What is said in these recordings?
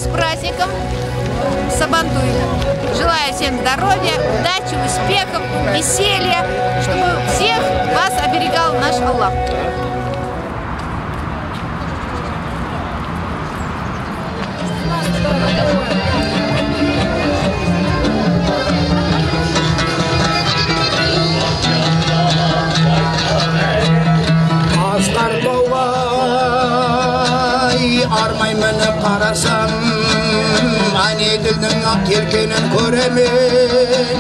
с праздником Сабантуй. Желаю всем здоровья, удачи, успехов, веселья, чтобы всех вас оберегал наш Аллах. Qarasam, ane dilдің ақ еркенін көремін.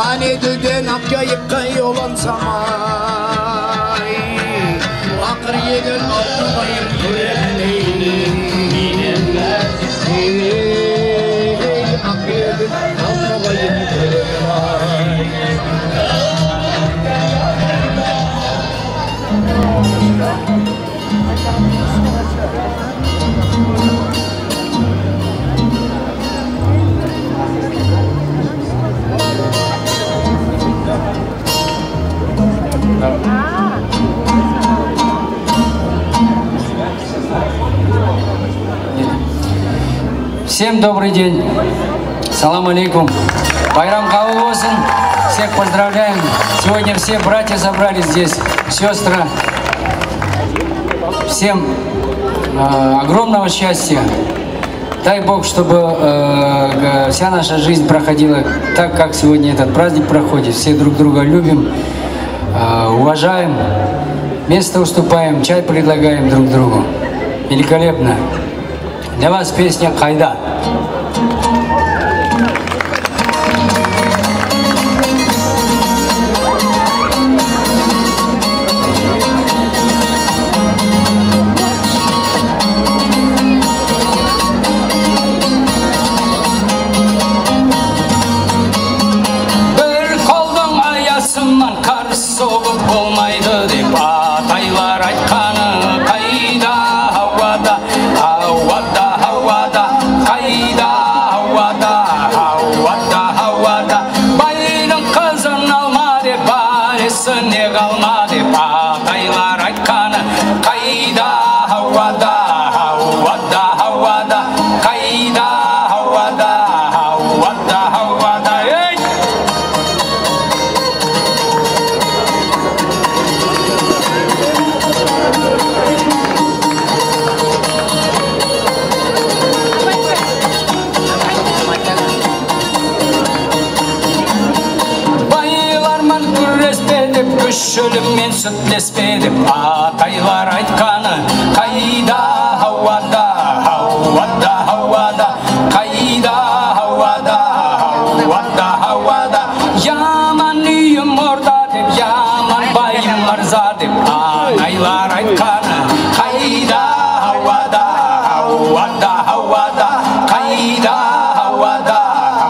Ане dilден ақ жайыққа yolansam ay, ақыр егін алтыбайын көремін. Ақ егін алтыбайын көремін ay. Всем добрый день. Салам алейкум. Байрам кабыл болсын. Всех поздравляем. Сегодня все братья собрались здесь, сестры. Всем огромного счастья. Дай Бог, чтобы вся наша жизнь проходила так, как сегодня этот праздник проходит. Все друг друга любим, уважаем, место уступаем, чай предлагаем друг другу. Великолепно. Для вас песня «Кайда». Bir kolдың аясынан қарсы соғып болмайды деп атайлар айтқаны қайда ауада, ауада, ауада, қайда ауада, ауада, ауада. Байдың қызын алма деп баресіне қалма деп атайлар айтқаны қайда ауада, ауада, ауада, қайда ауада, ауада, ауада. Ей! Байлармен күреспе деп, күшіліммен сүтлеспе деп атайлар айтқаны қайда ауада, ауада, ауада, қайда ауада, ауада, ауада. Яман үйім орда деп, яман байым мырза деп ағайлар айтқаны қайда ауада, ауада, ауада, қайда ауада,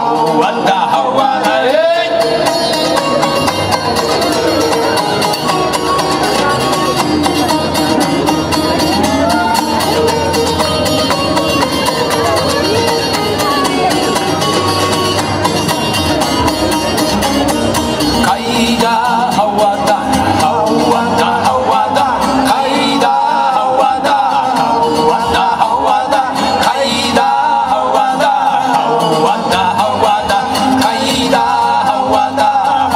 ауада, ауада. Ей! Қайда ауада, ауада, ауада, қайда ауада, ауада, ауада, қайда ауада, ауада, ауада, қайда ауада,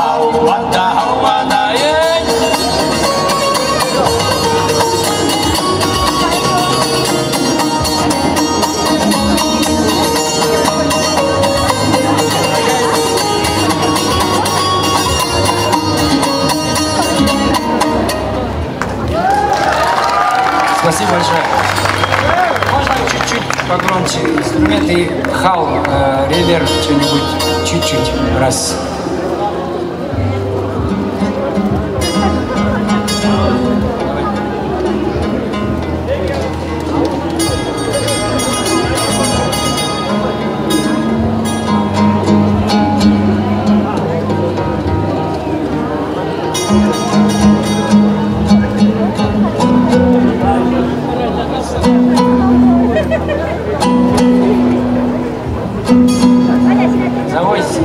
ауада, ауада. Ей! Спасибо большое. Можно чуть-чуть погромче инструменты и хал, реверб, что-нибудь чуть-чуть. Раз. Заводите.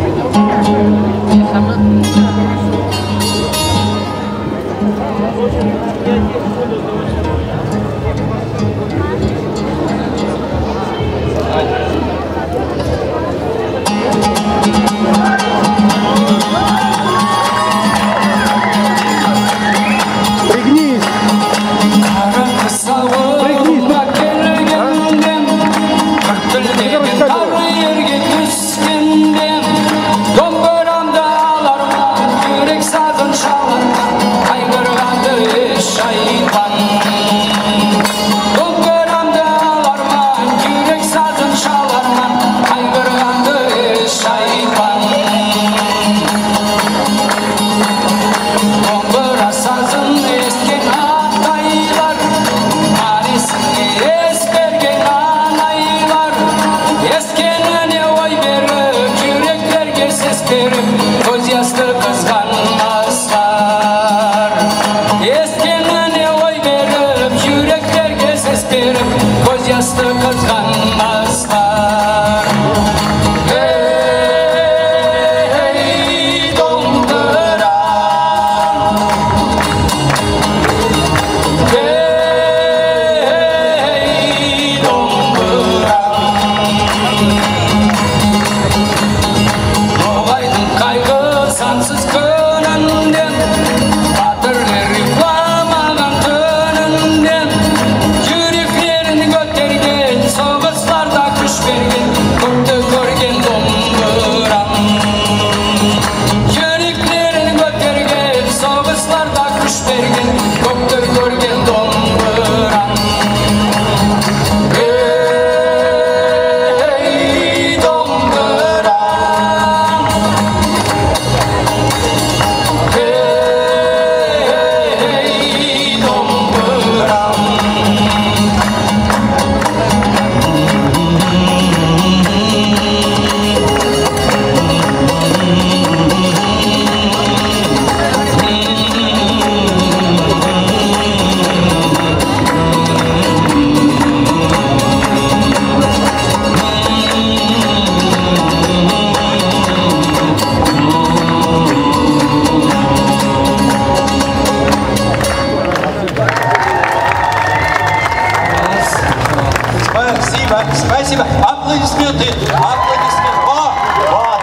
Спасибо. Аплодисменты. Аплодисменты. О, вот.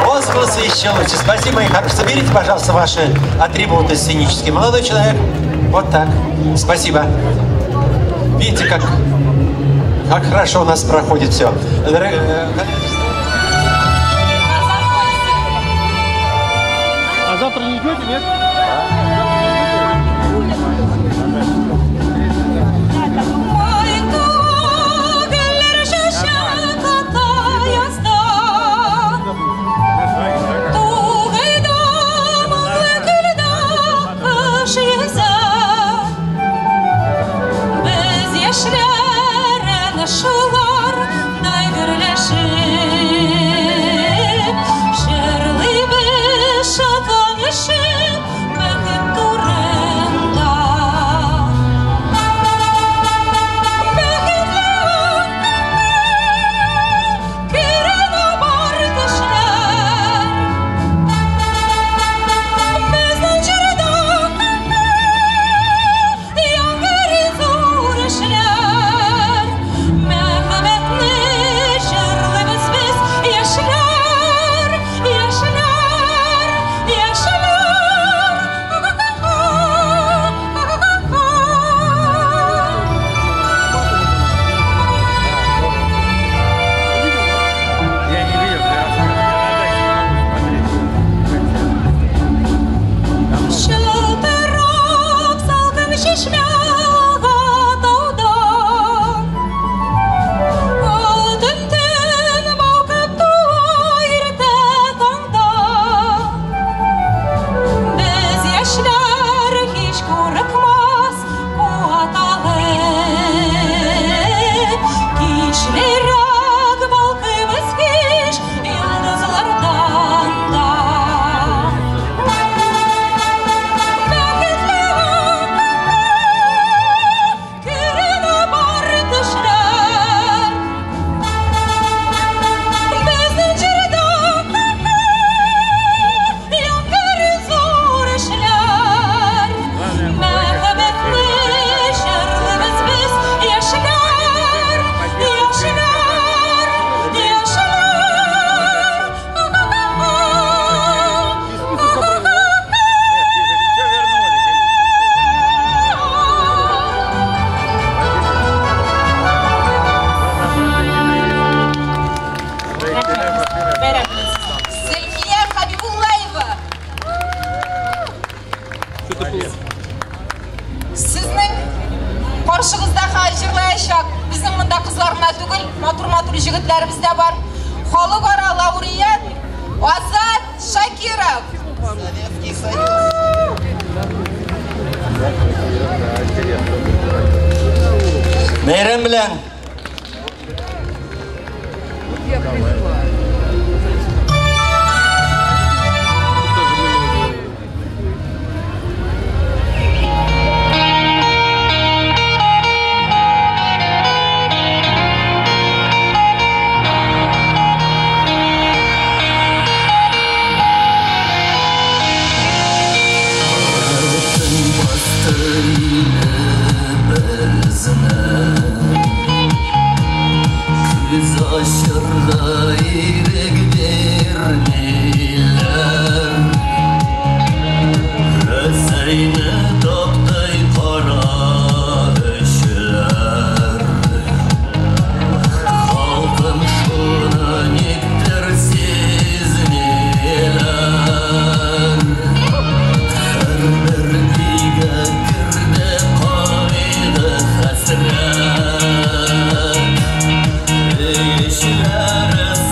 Возгласы еще лучше. Спасибо, мои хорошие. Соберите, пожалуйста, ваши атрибуты сценические. Молодой человек. Вот так. Спасибо. Видите, как хорошо у нас проходит все. А завтра не идете, нет? Sizning qarshig'izda hajirlayashak bizning bunda qizlarna tugul, matur yigitlarimiz da bor. Xalqaro laureat Azat Shakirov. Sovetskiy Soyuz. Meyran bilan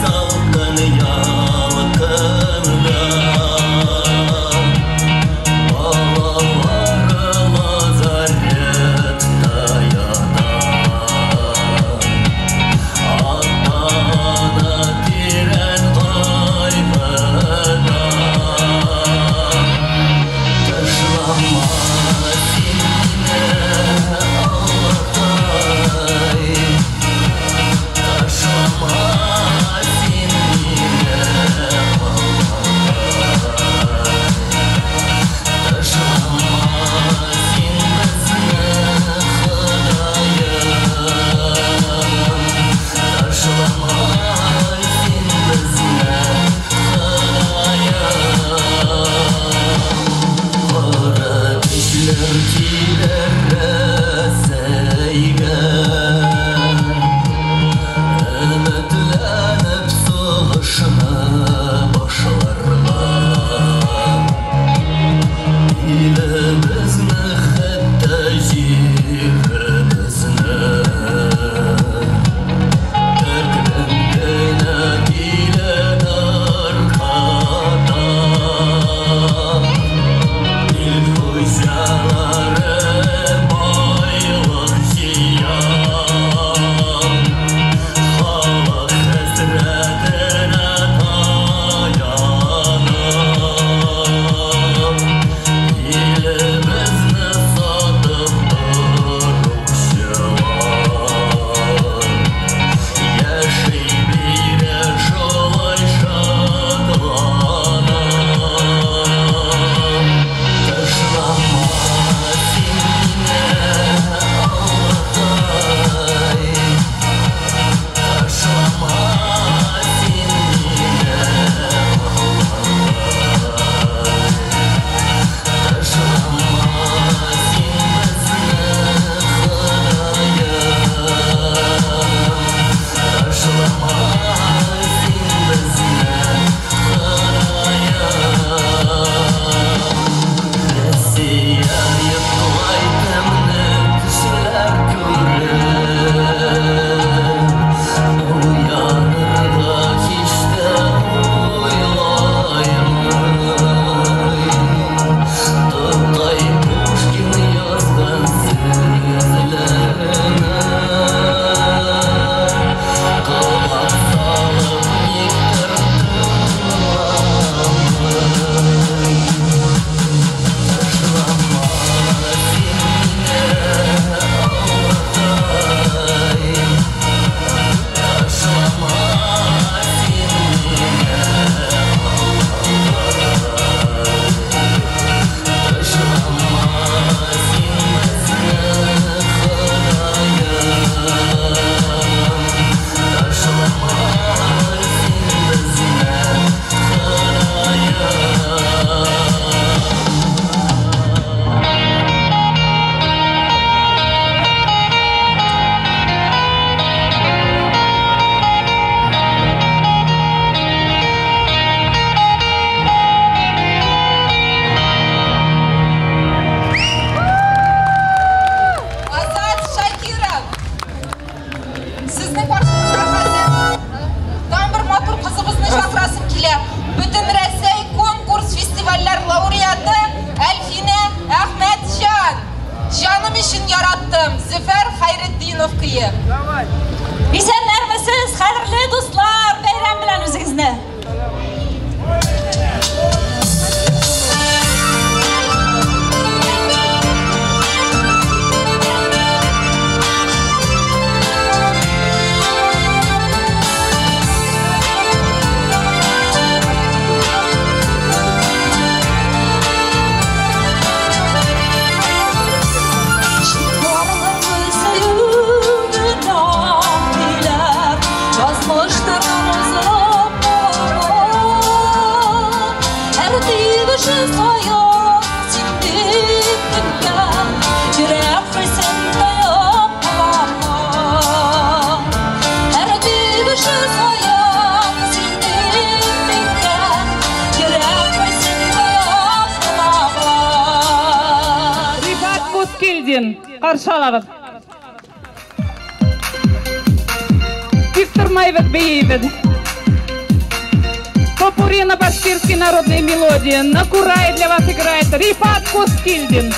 Saldan yalkı Постановкаы. Исәннәрмесез, хәерле дуслар, бәйрәм белән үзегезне. Каршы алабыз. Виктор Майвек Беевед. Попурри на башкирские народные мелодии. На курае для вас играет Рифат Кускильдин.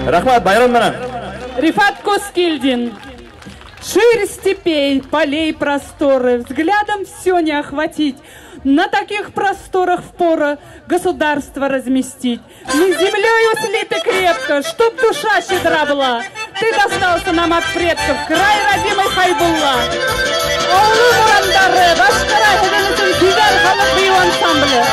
Рахмат, байрам менен. Рифат Кускильдин. Ширь степей, полей просторы, взглядом все не охватить. На таких просторах впора государство разместить. Мы землею слиты крепко, чтоб душа щедра была. Ты достался нам от предков, край родимый Хайбулла. Оулу Мурандары, Башкара, Хеденесин, Гюзель, Халат, Бию ансамбле.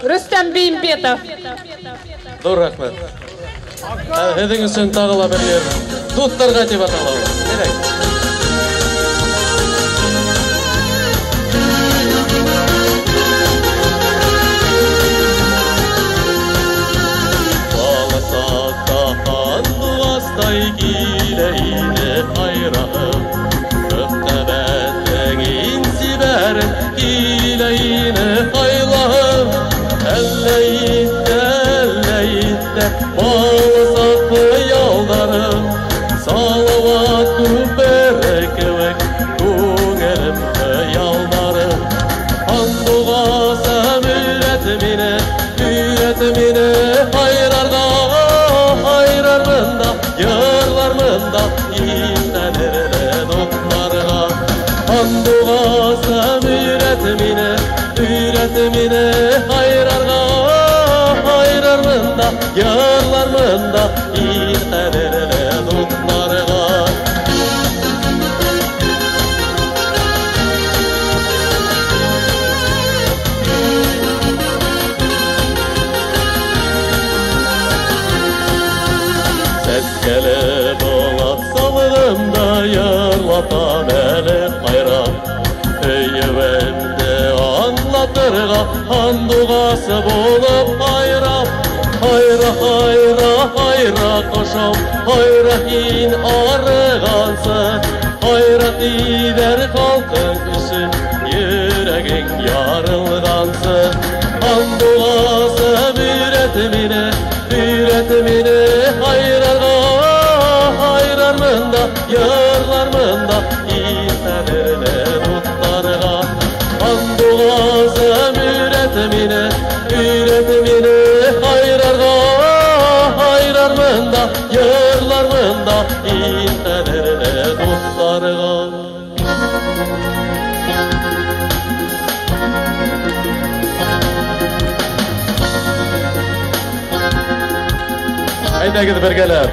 Рүстем Бейімбетов. Зор рахмет. Hedin üçün tağıla bir Tutlarga деп аталау. Баласақта қандуастай келейді қайрағым, Көктәбәттің инси бәрін келейді қайлағым, әлләйітті, баласақты ялдарым, салават күбірі көвік, көңілім қиялдарым. Андуғасым үйреті мені қайрарға, қайрармында, йырлармында, естәдірді доқтарға. Андуғасым үйреті мені қайрарға, қайрармында, йырлармында, естәдірді доқтарға. Сәскәлі болат салығымда йырлатам әлі қайра, Өйеуімді анлатырға андуғасы болып қайрап. Қайра, қайра, қайра қошам, қайра хин арығансың, қайра тидер қалқың үшін, жүрегің ярылғансың. Андуғасы үйреті мені қайрарға, қайрармында, йырлармында, естәдірді доқтарға. Андуғасы үйреті мені қайрарға, қайрармында, йырлармында, естәдірді доқтарға. Айдагыз біргелер.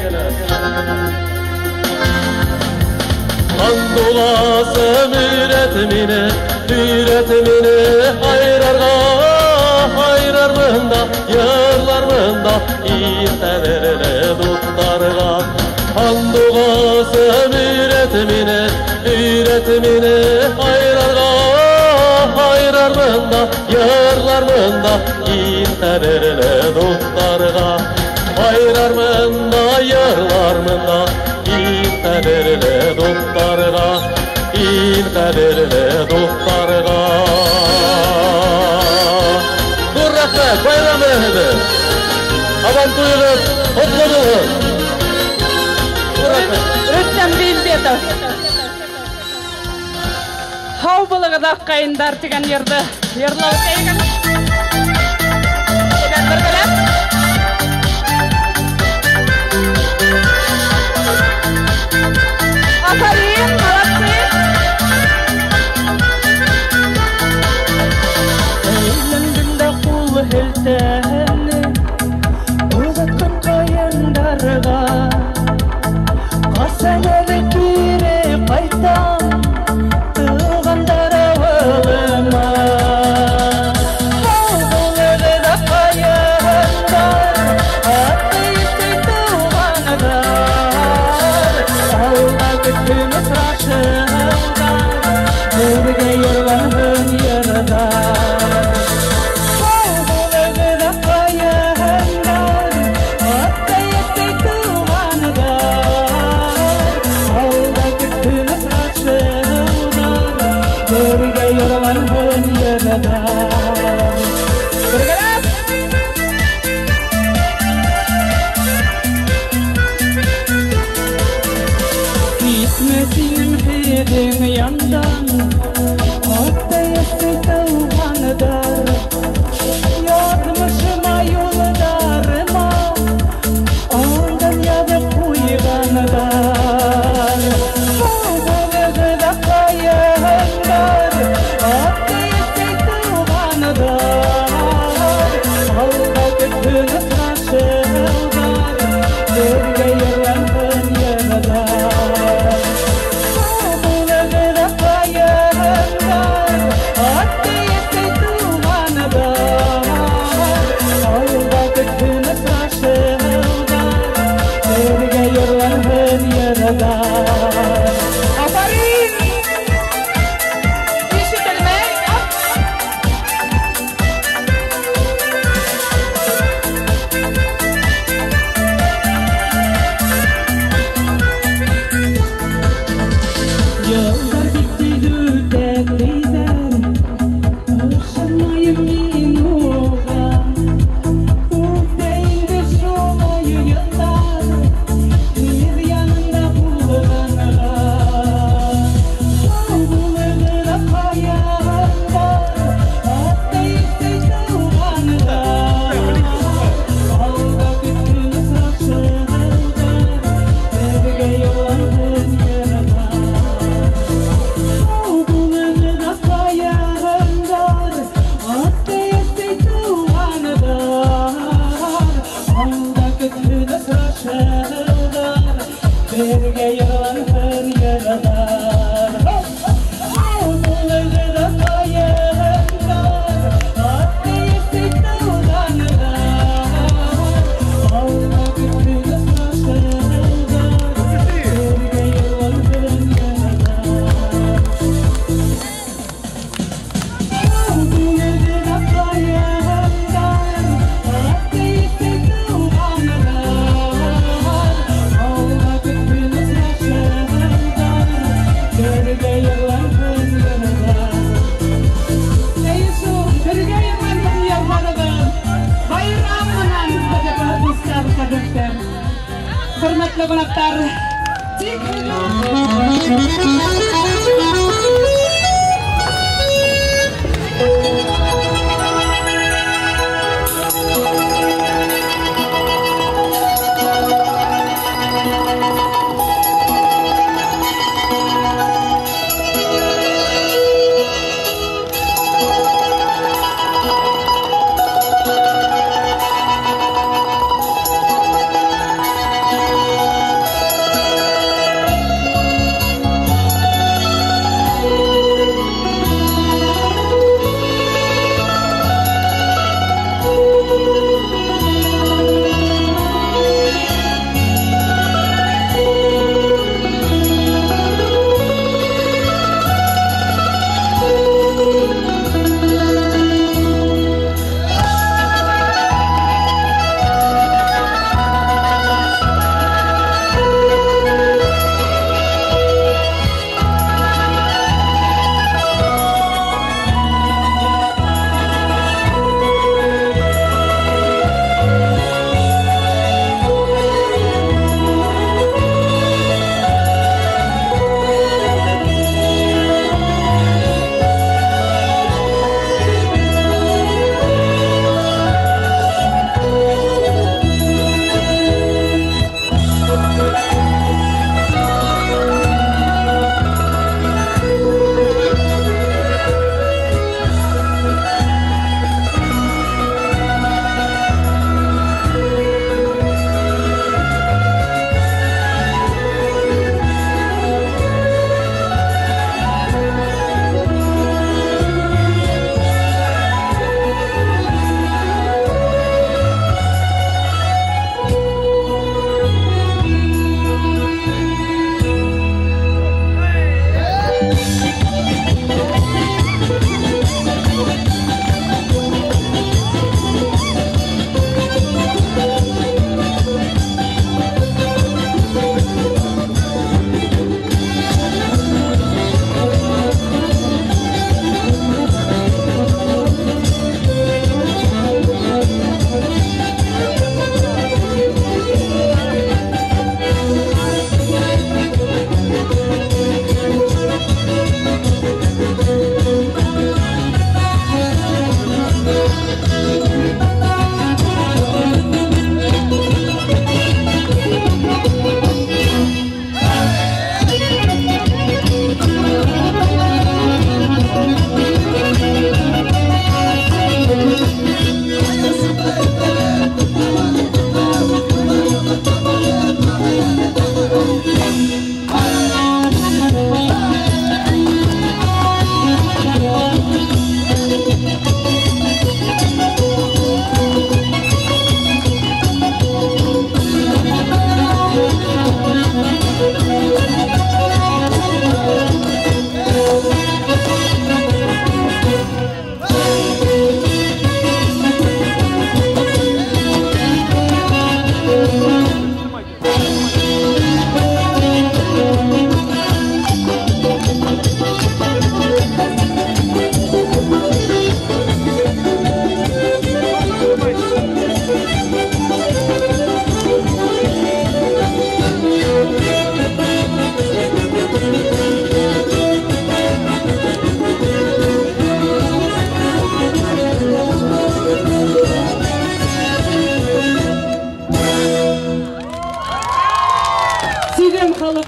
Андуғасым үйреті мені қайрарға, қайрармында, йырлармында, естәдірді доқтарға. Андуғасым үйреті мені қайрарға, қайрармында, йырлармында, естәдірді доқтарға. Қайрармында, йырлармында, естәдірді доқтарға, естәдірді доқтарға. Зор рахмет, байрам еді. Абан тойылып, құтлы болын. Зор рахмет. Рүстем Бейімбетов. Хау болығыз аққайындар деген ерді. Ерлау Тейган. Ребят, Баргаляк. Афарин, молодцы. Эйлендинде кул хелтәне, узаткан каендарга, касанәле кире кайтам, тугандар авылыма. Авылыда каендар, атты тугандар, алга көтүн сырашыңдар, бергә йөргән ярда. Gitmesin hidin yandan, hatta yastık tavhanıdar. Yazmışıma yollarıma, ondan yazıp uyganıdar. Ağzıda kayanlar, hatta yastık tavhanıdar. Alda bütün ısraşıldar, birge yürüyen yanıdar. Ağzıda kayanlar, hatta yastık tavhanıdar. Alda bütün ısraşıldar, birge yürüyen yanıdar. Aferin! İşitilmek! Yıllar bitti lütekliden, ışınmayım min oğlan. Ufeyinde şolayı yıllar, bir yanında bulunanlar. Ağzıda kayanlar, hatta yüksek tuğanlar. Alda bütün saçlardan, birge yoğun yaralar. Ağzıda kayanlar, hatta yüksek tuğanlar. Alda bütün saçlardan, birge yoğun yaralar. Ağzıda kayanlar, hatta yüksek tuğanlar. Alda bütün saçlardan, birge yoğun yaralar. Ağzıda kayanlar, hatta yüksek tuğanlar. Alda bütün saçlardan, birge yoğun yaralar. Eyüsuf, birge yoğun yaralar. Bayramından hadipa dostlar, kardeşler. Hürmetli konaklar,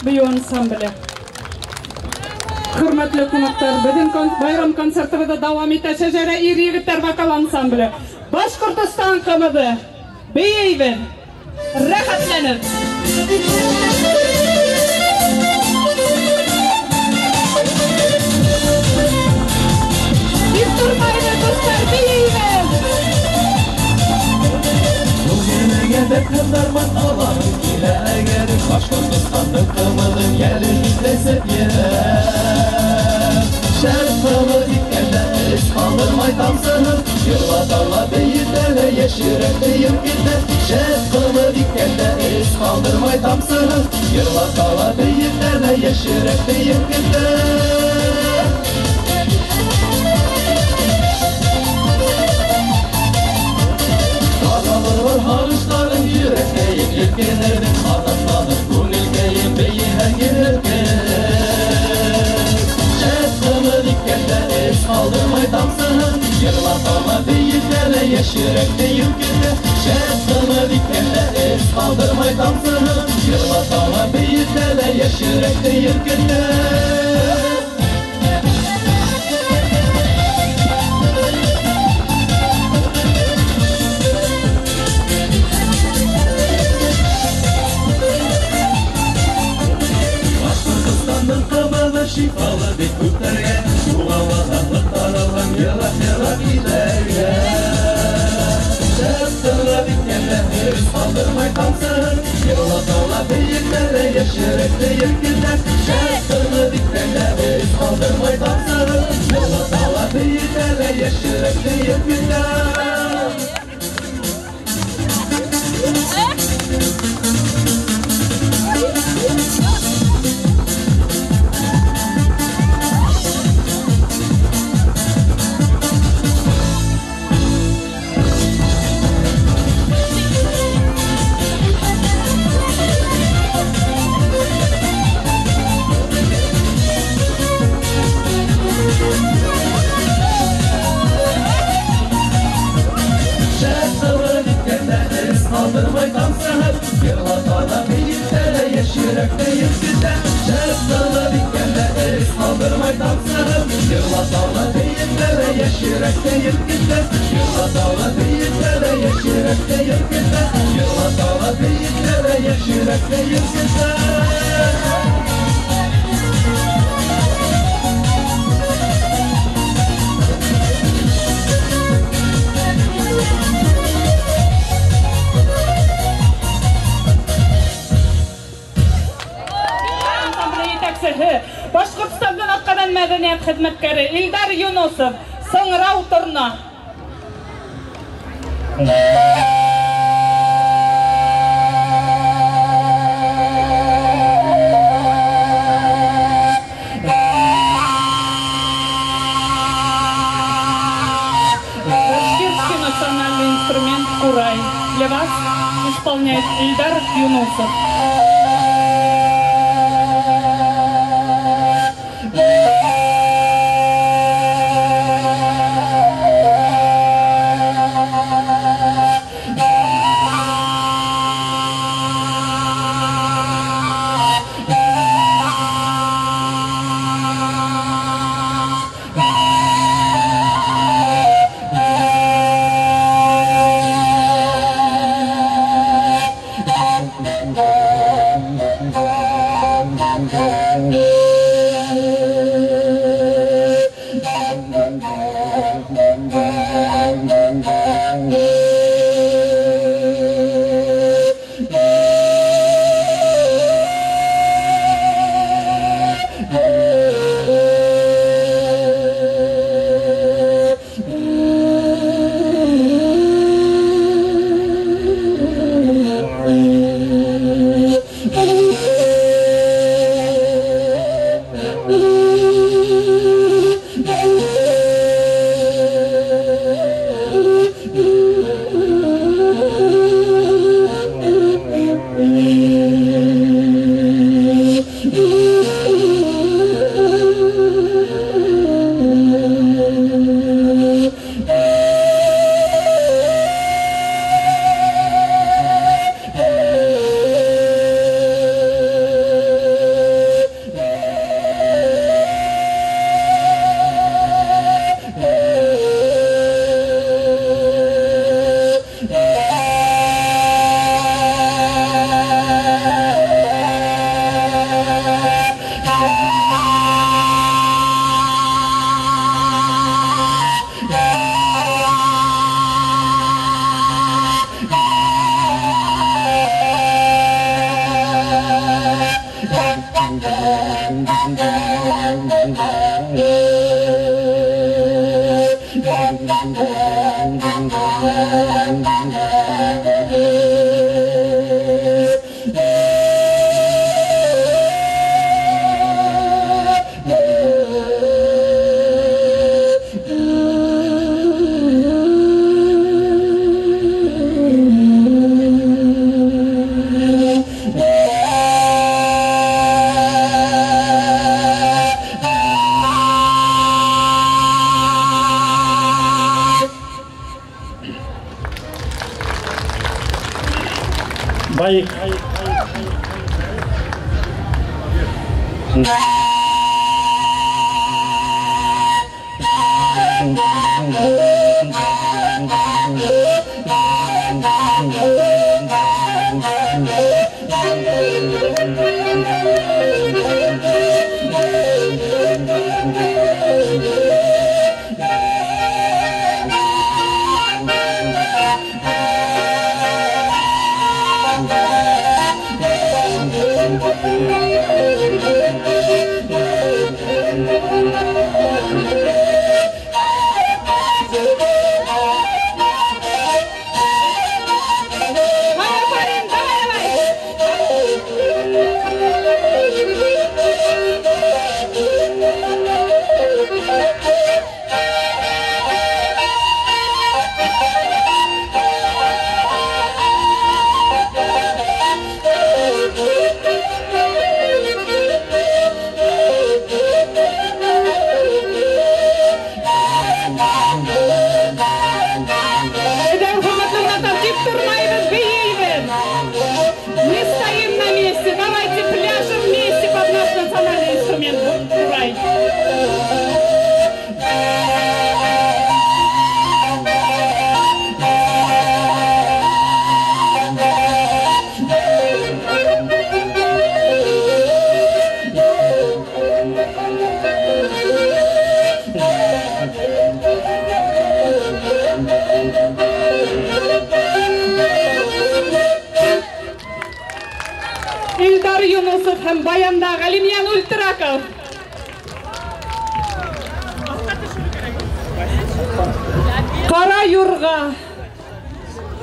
бию ансамблі. Hürmetli konuklar, bizim bayram konsertimiz devam etecek. İri Yigitler vokal ansambli. Başkortiston kımıdı. Beyevin. Rahatlanın. Biz durmayın dostlar, beyevin. Bu yenegede kızlarman alalım ile egerim Başkortiston'un kımıdın gelin izlesip yer Şerfalı dikkenler kaldırmay tamsınız Yıla dağla beyitlerle yeşirekliyim gider Şerfalı dikkenler kaldırmay tamsınız Yıla dağla beyitlerle yeşirekliyim gider Dağılır harışların yürekleyim Yelkenlerden adamlanır kun ilkeyim beyi her gelirken Şerfalı dikkenler kaldırmay tamsınız Yıla dağla beyitlerle yeşirekliyim gider Şerfalı dikkenler kaldırmay tamsınız Yıla dağla beyitlerle yeşirekliyim gider Şifalı bir kutlarga Tuğala tatlık taralım Yılak yılak giderge Şerftıra dikkenler Kaldırmay tamsın Yıla dağla beyitlerle Yeşirekte yırgılar Şerftıra dikkenler Kaldırmay tamsın Yıla dağla beyitlerle Yeşirekte yırgılar Kaldırmay tamsınız Yıla dağla beyitlerle Yeşirekte yırgılar Şerftıra dikkenler Kaldırmay tamsınız Yıla dağla beyitlerle Yeşirekte yırgılar Yıla dağla beyitlerle Yeşirekte yırgılar Yıla dağla beyitlerle Yeşirekte yırgılar Başkortistondan Akka'dan medeniyet hizmetkari İldar Yunusov, Sıngrau Turna. Башкирский национальный инструмент Курай. Для вас исполняет Ильдар Юнусов. Baik. Илдар Юнусов һәм баянда Галимиян Ультраков. Кара юрга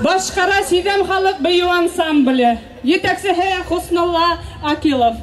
Башкара Сидем халык бию ансамбле. Етәкчесе Хуснулла Акилов.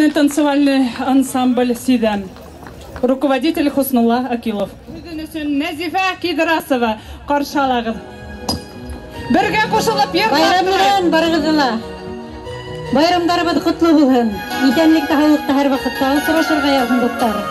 Народный танцевальный ансамбль «Сидам». Руководитель Хуснулла Акилов. Назифа Кидрасова. Қаршалағыз. Бірге қошылып ер Байрамдан барғызыла. Байрамдарыбыз құтлы болсын. Итәнлік тағылықты әр вақытта сұрашырға яғын доқтары.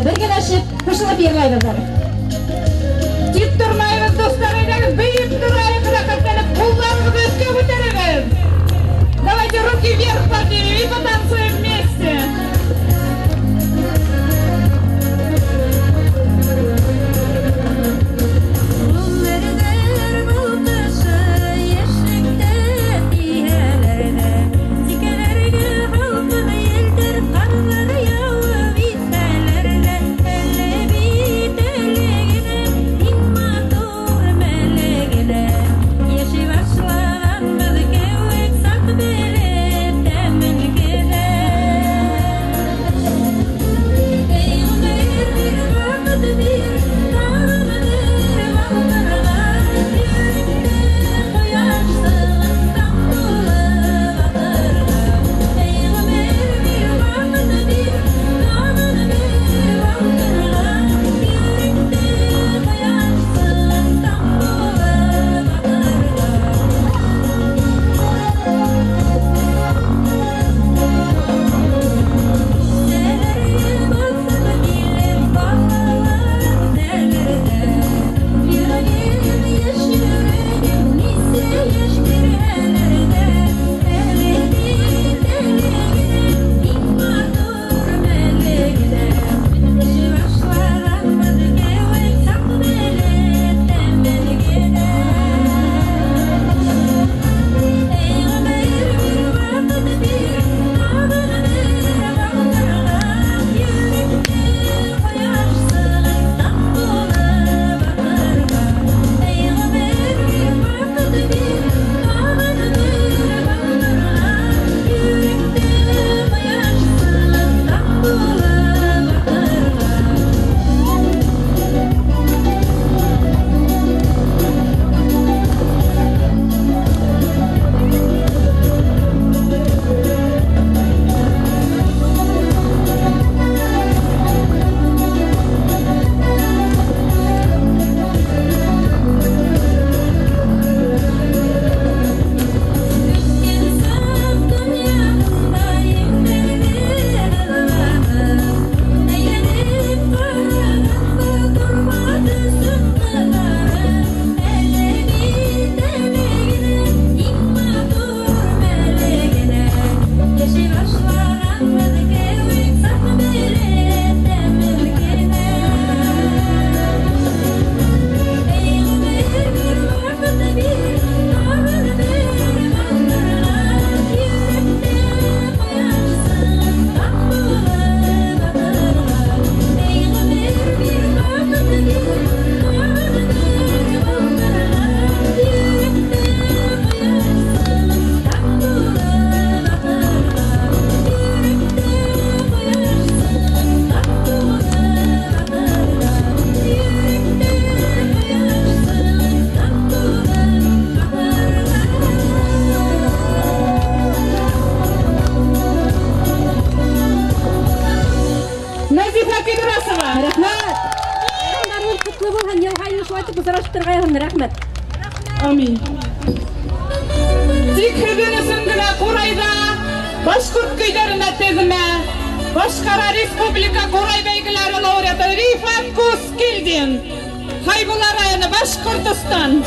Birgalashib qo'shilib yig'laydilar. Tik turmaymiz do'stlar, aylanib, beyib turaymiz, raqatlanib, qo'llarimizni o'tga Давайте руки вверх поднимем и потанцуем вместе. Амин. Тик хеденесін гына Қурайда башқұрт көйлерін әттезіме Башқара Республика Қурай бәйгілері лауреаты Рифат Кускилдин Хайбулар районы Башқұртстан.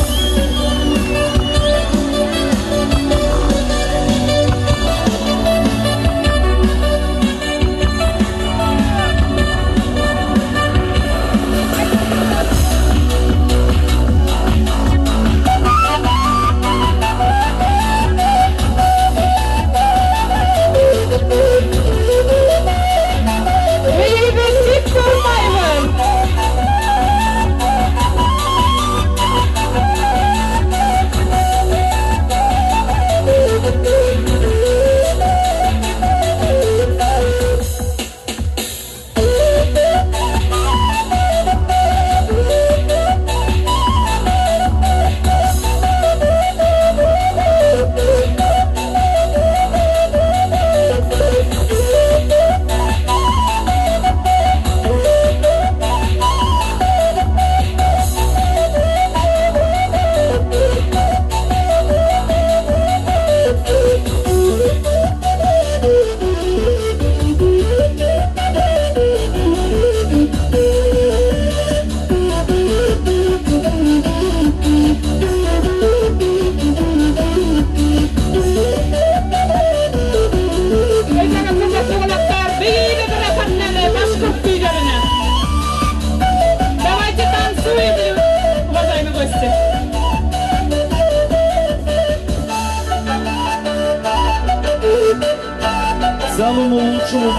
самому лучшему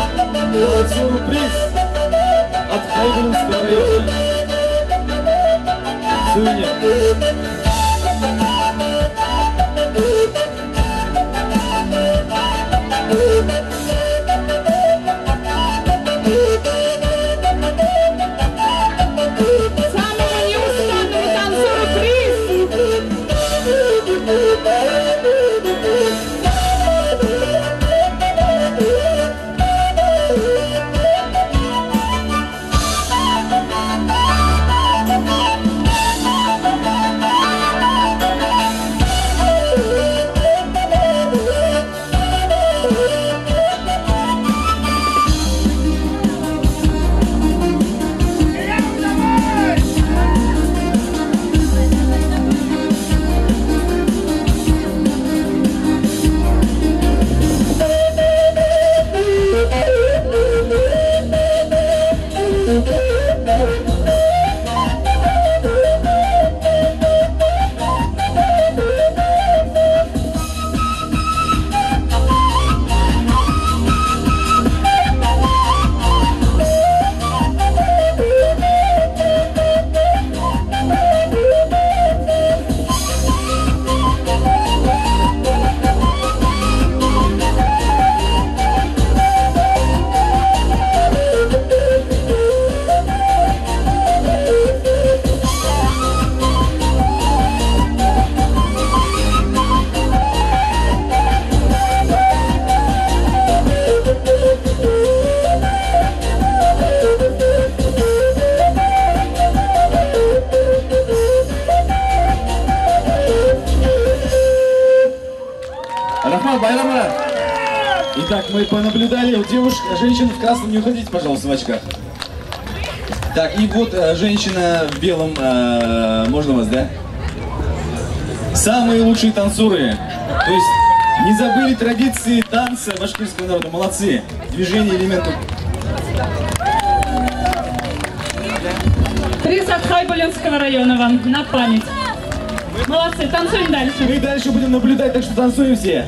танцору приз от Хайбулинского района. Сувенир. Итак, мы понаблюдали у девушек, женщин в красном, не уходите, пожалуйста, в очках. Так, и вот женщина в белом, можно вас, да? Самые лучшие танцоры. То есть не забыли традиции танца башкирского народа. Молодцы. Движение элементов. Приз от Хайбулинского района вам на память. Молодцы, танцуем дальше. Мы дальше будем наблюдать, так что танцуем все.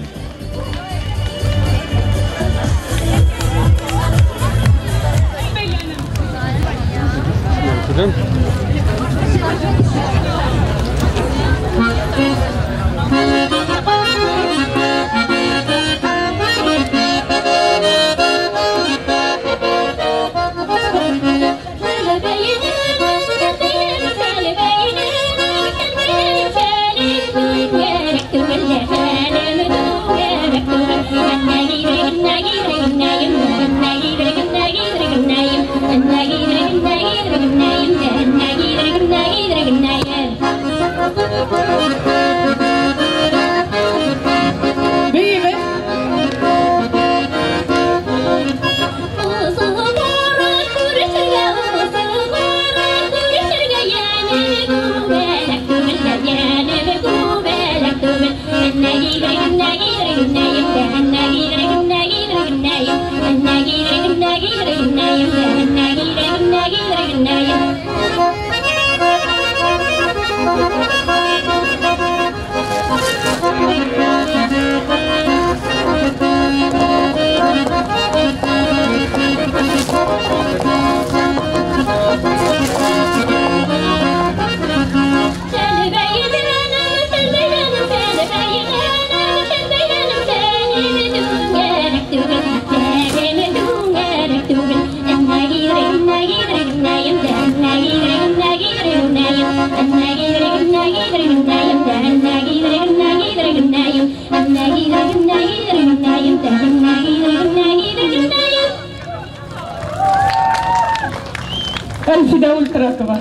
Әлфида Ультракова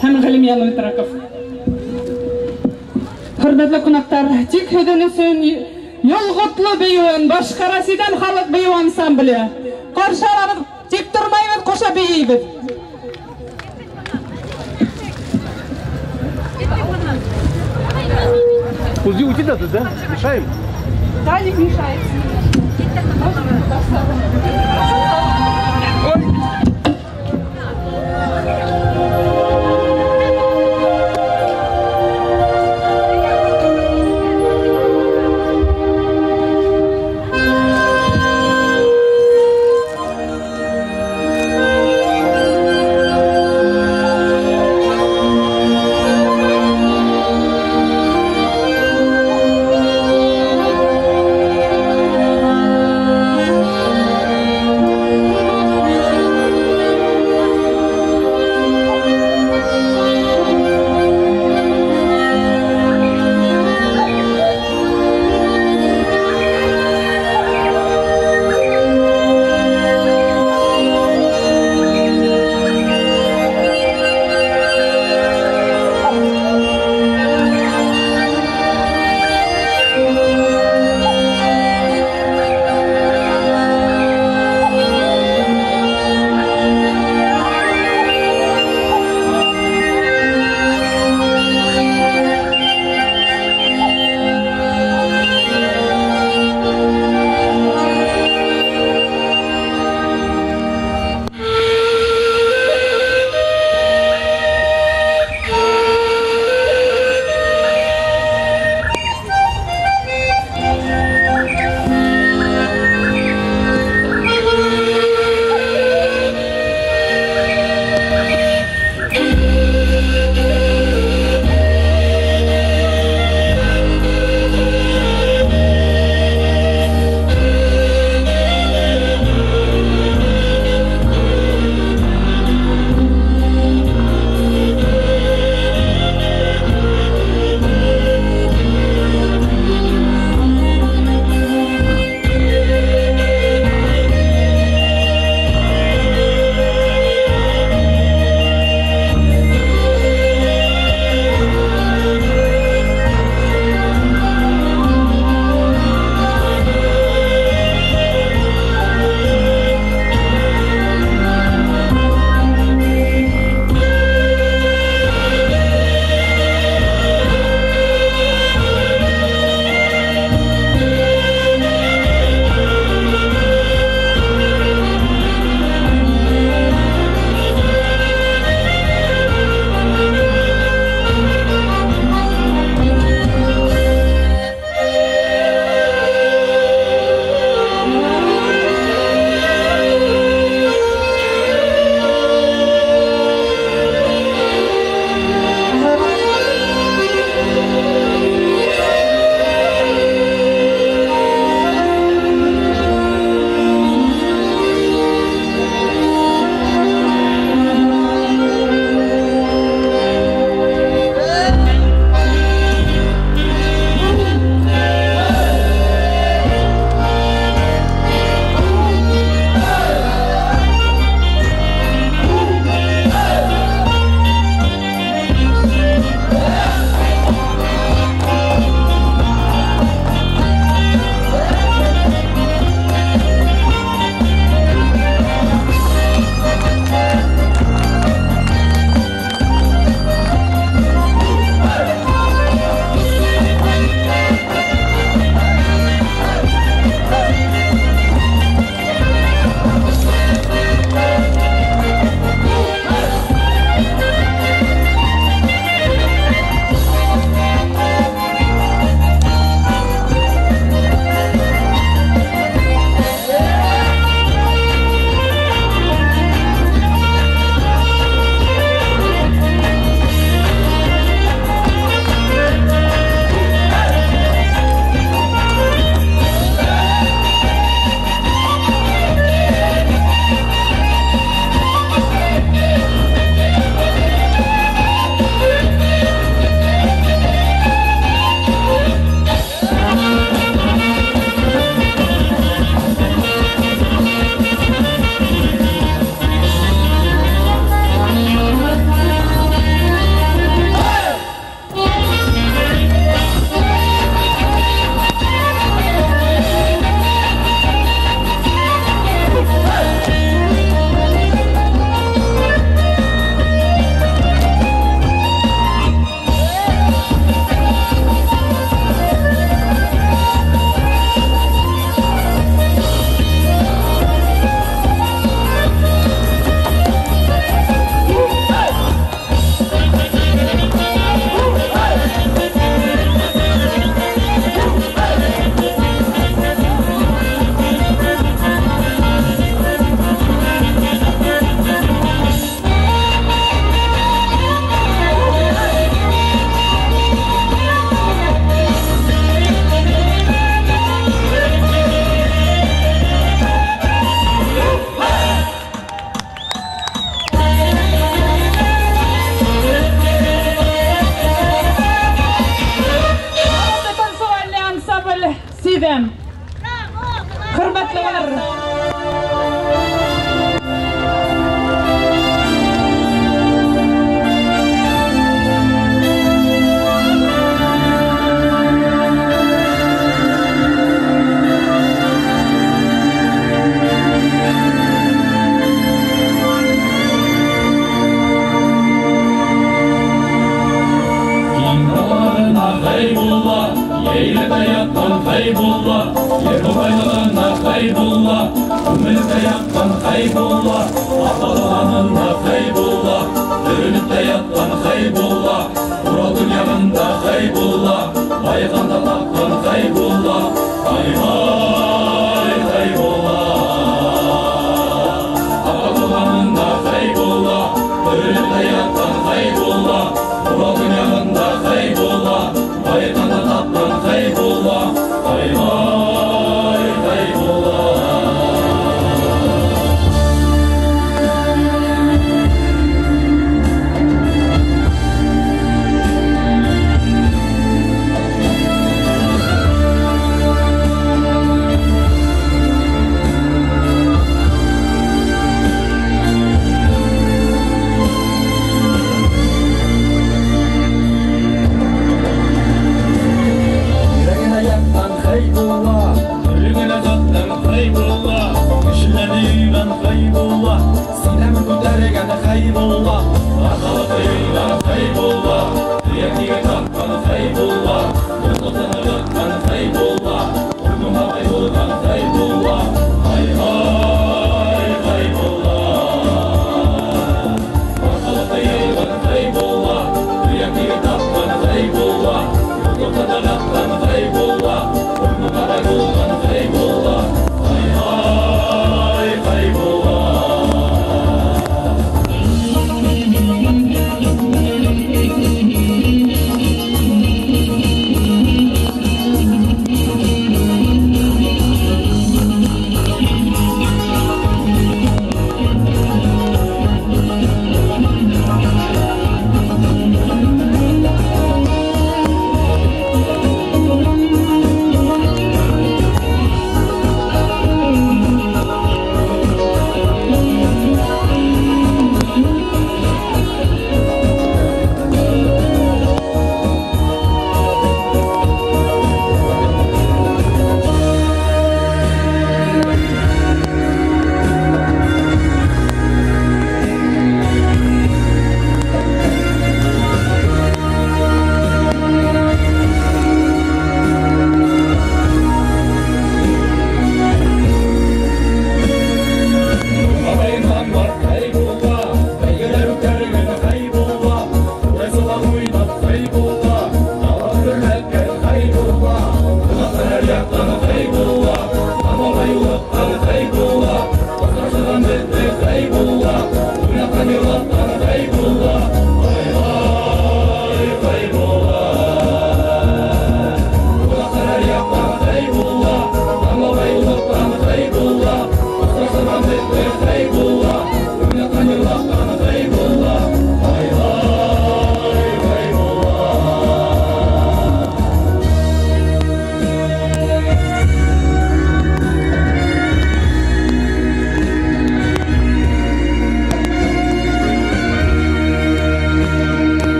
һәм Галимиян Ультраков. Хөрмәтле кунаклар, тик һөдән өсөн ялгытлы бейеүен Башкарасидан халык бейеү ансамбле. Каршыларыбыз тик тормайбыз, коша бейибез. Уйди да, да? Мешаем? Да, не мешает. edem. Hürmetliler. Haybullah, yeğilde yattan haybullah, yeri baylığına haybullah, ümmelte yattan haybullah, atalanında haybullah, ürünütte yattan haybullah, Murad'ın yanında haybullah, bayıkanda tattan haybullah, hay hay haybullah, atalanında haybullah, ürünütte yattan haybullah, Murad'ın yanında haybullah, bayıkanda tattan haybullah, hay hay haybullah. Haybullah, ölümüne zattan haybullah, kişileriyle haybullah, sinemi kutergen haybullah, arkalıkıyla haybullah, diyetiye tattan haybullah, yıldızına yattan haybullah, uyduma haybuldan haybullah, hay hay haybullah, arkalıkıyla haybullah, diyetiye tattan haybullah, yıldızına yattan haybullah, haybullah, haybullah, hay hay haybullah.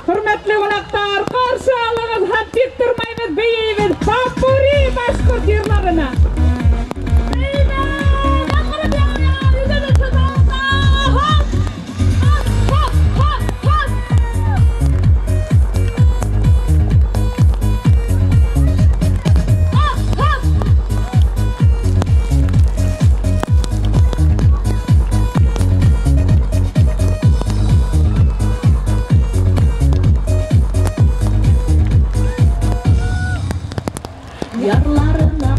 Hürmetli konaklar, karşı alınız, haddik durmayınız, beyimiz, Papuri başkurt yırlarına. Yarlarına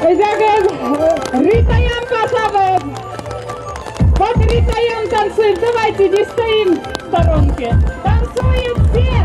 Эзагыз Ритаям Касавов. Вот Ритаям танцует. Давайте не стоим в сторонке. Танцуем все.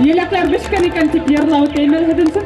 Yelaklar bishkan ekan deb yig'lab o'tayman hadimsa.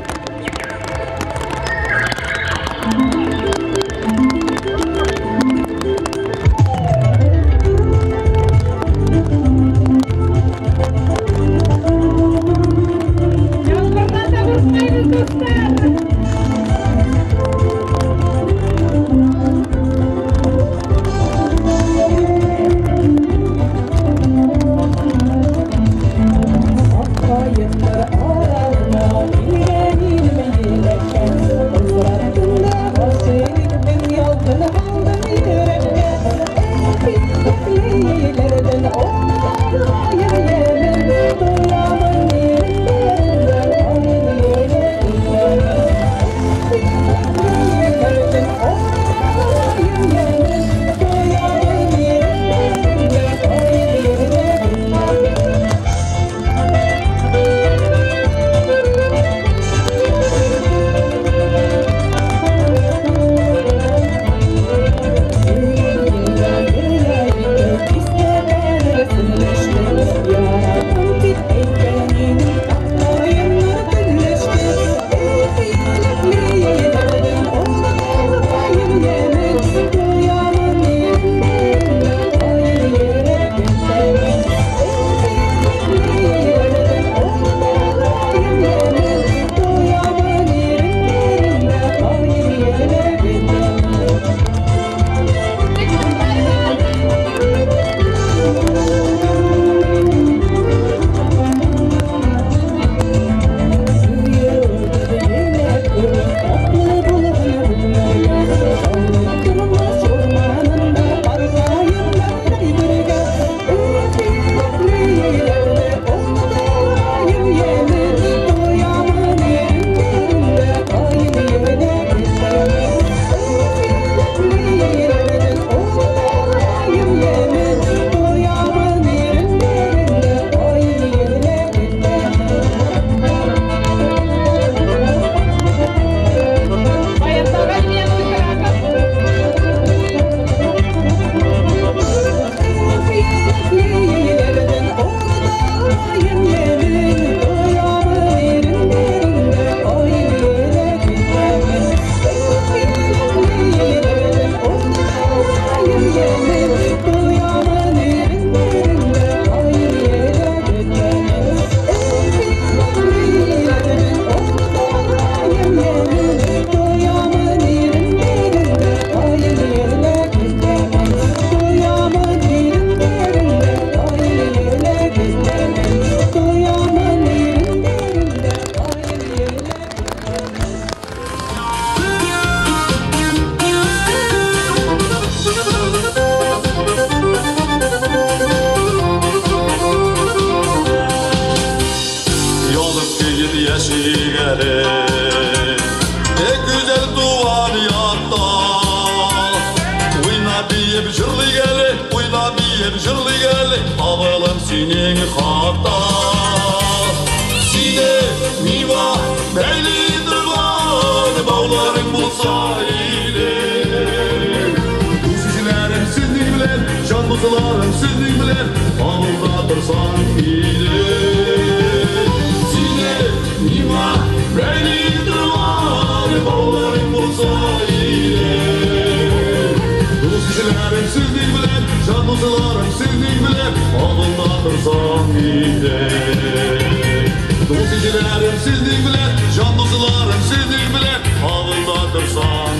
синең хата сине мива бәйли тұрған бауларың болса иле күзшілерім сіздің білер жан бұзыларым сіздің білер ауылда тұрсаң иле сине мива бәйли тұрған бауларың болса иле күзшілерім сіздің білер жан бұзыларым сіздің білер ауылда тұрсаң иле Dost-icilerim sizden bilir, can dostlarım sizden bilir, ağılda dursan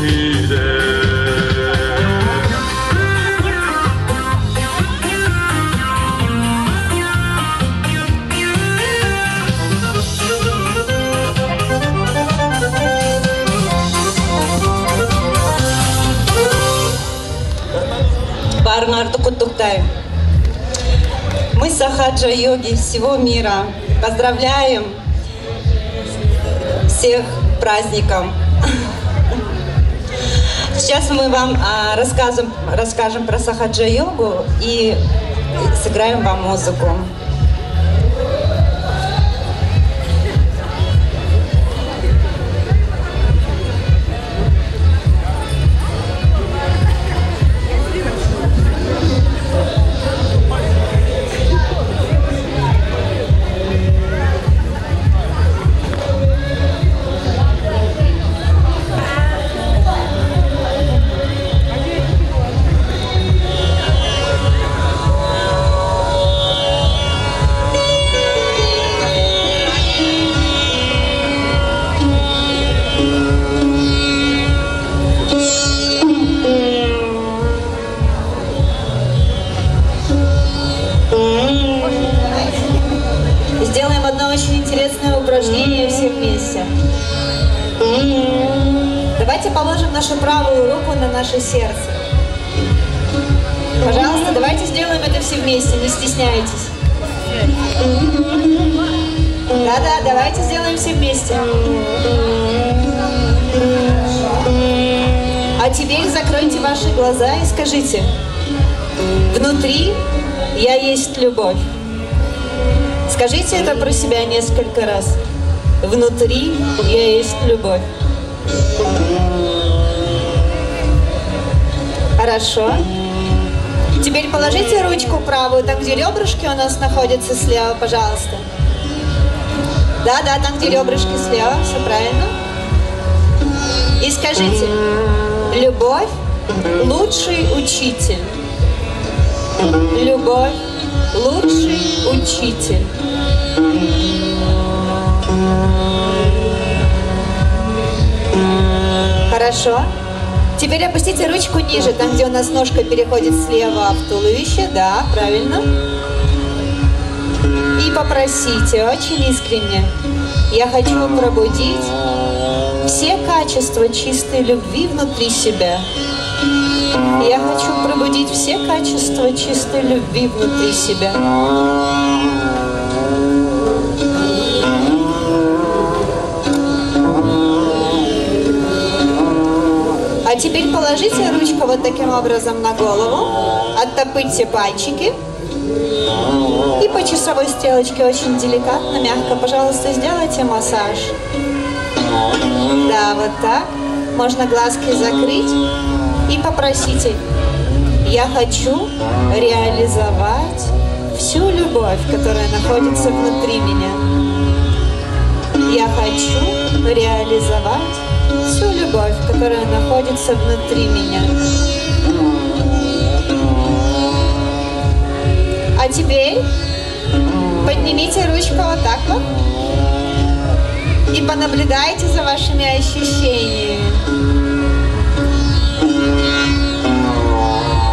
Барнарду Куттуктаев. Мы сахаджа-йоги всего мира поздравляем всех праздником. Сейчас мы вам расскажем про сахаджа-йогу и сыграем вам музыку. Сделаем одно очень интересное упражнение все вместе. Давайте положим нашу правую руку на наше сердце. Пожалуйста, давайте сделаем это все вместе, не стесняйтесь. Да-да, давайте сделаем все вместе. А теперь закройте ваши глаза и скажите: внутри я есть любовь. Скажите это про себя несколько раз. Внутри я есть любовь. Хорошо. Теперь положите ручку правую, там, где ребрышки у нас находятся слева, пожалуйста. Да, там, где ребрышки слева, все правильно. И скажите: любовь – лучший учитель. Любовь – лучший учитель. Хорошо. Теперь опустите ручку ниже, там, где у нас ножка переходит слева в туловище. Да, правильно. И попросите очень искренне: я хочу пробудить все качества чистой любви внутри себя. Я хочу пробудить все качества чистой любви внутри себя. А теперь положите ручку вот таким образом на голову, оттопырьте пальчики и по часовой стрелочке очень деликатно, мягко, пожалуйста, сделайте массаж. Да, вот так. Можно глазки закрыть и попросите: я хочу реализовать всю любовь, которая находится внутри меня. Я хочу реализовать всю любовь, которая находится внутри меня. А теперь поднимите ручку вот так вот и понаблюдайте за вашими ощущениями.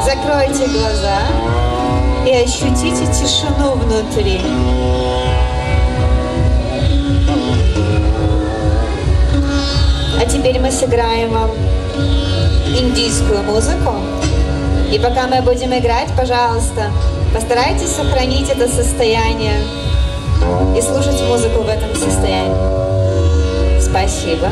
Закройте глаза и ощутите тишину внутри. А теперь мы сыграем вам индийскую музыку. И пока мы будем играть, пожалуйста, постарайтесь сохранить это состояние и слушать музыку в этом состоянии. Спасибо.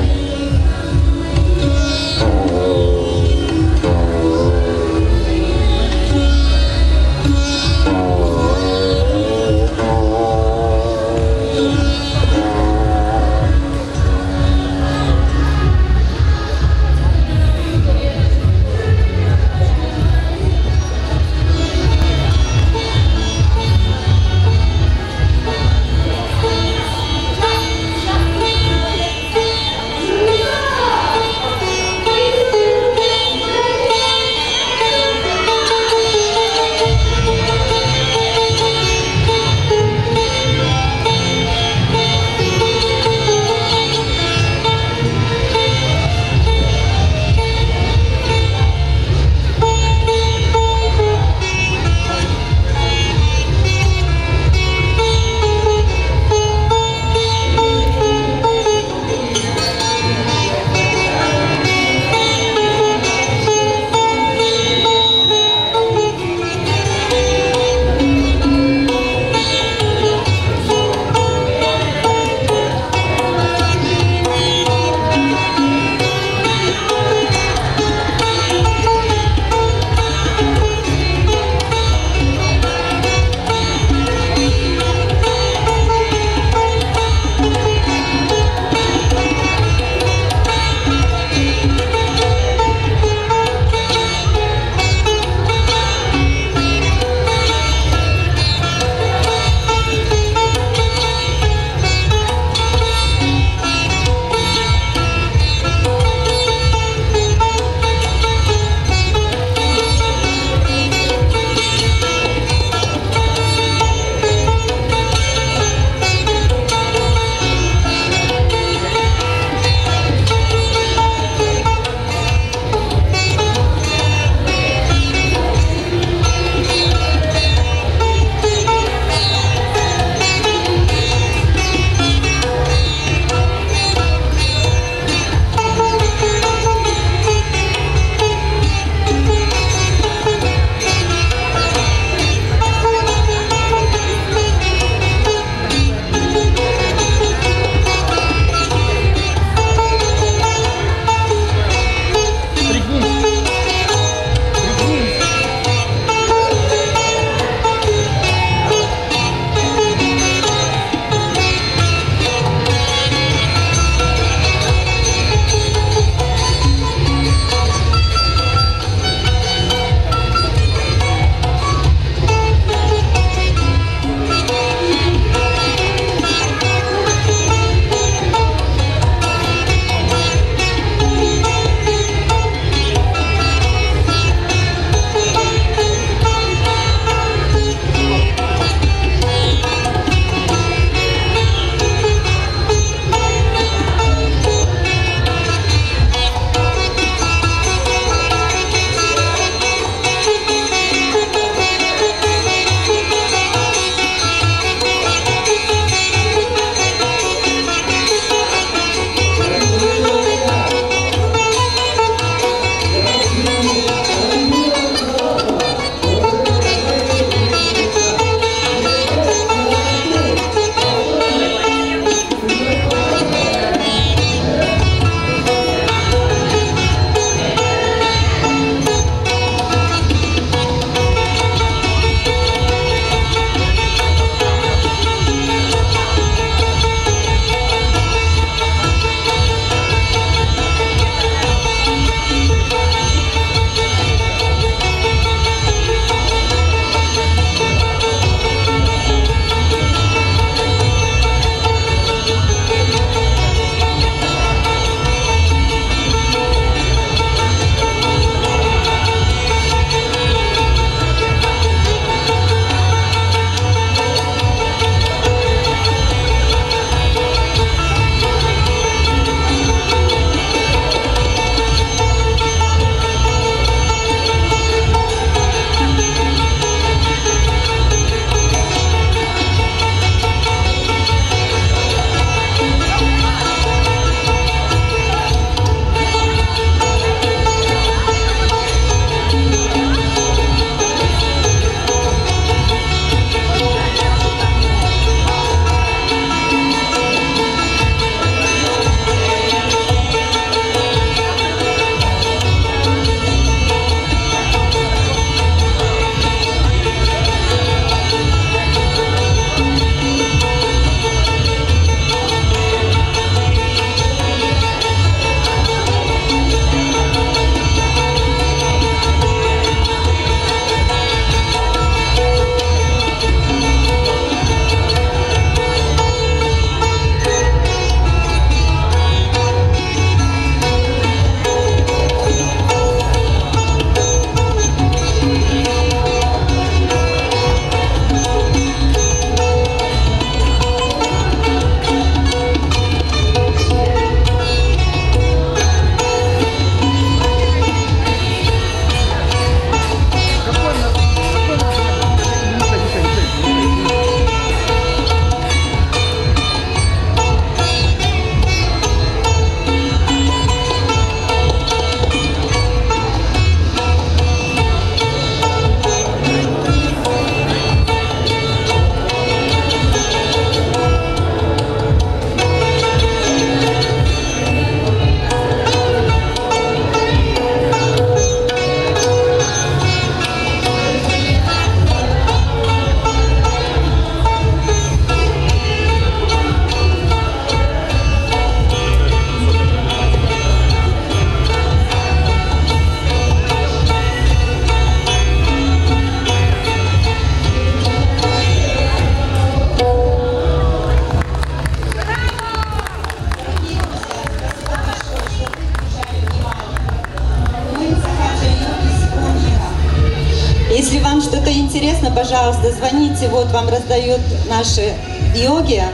вам что-то интересно, пожалуйста, звоните. Вот вам раздают наши йоги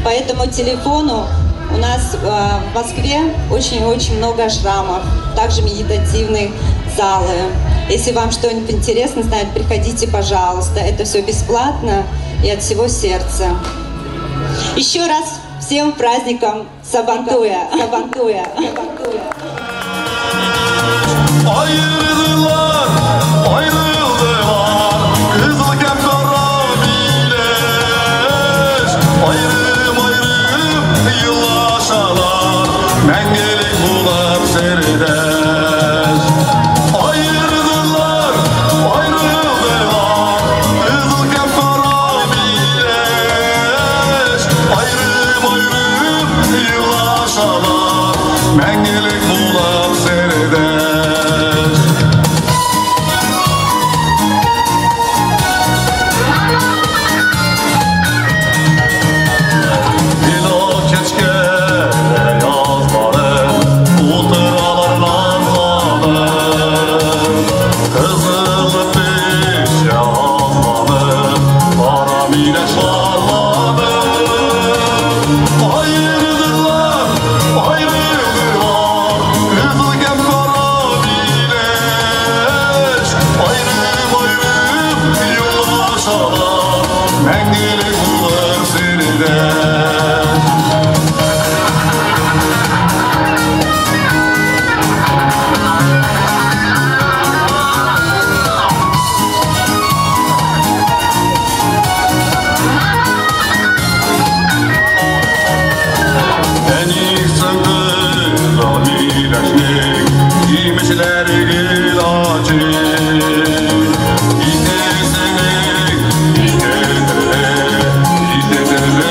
по этому телефону. У нас в Москве очень-очень много ашрамов, также медитативные залы. Если вам что-нибудь интересно знать, приходите, пожалуйста. Это все бесплатно и от всего сердца. Еще раз всем праздником Сабантуя! Сабантуя! Ayrıldılar, ayrıldılar, kızılken kara bileş. Ayrım ayrım yıllaşalar, mengelik bular serideş. Ayrıldılar, ayrıldılar, kızılken kara bileş. Ayrım ayrım yıllaşalar, mengelik bular serideş.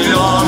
Yeah.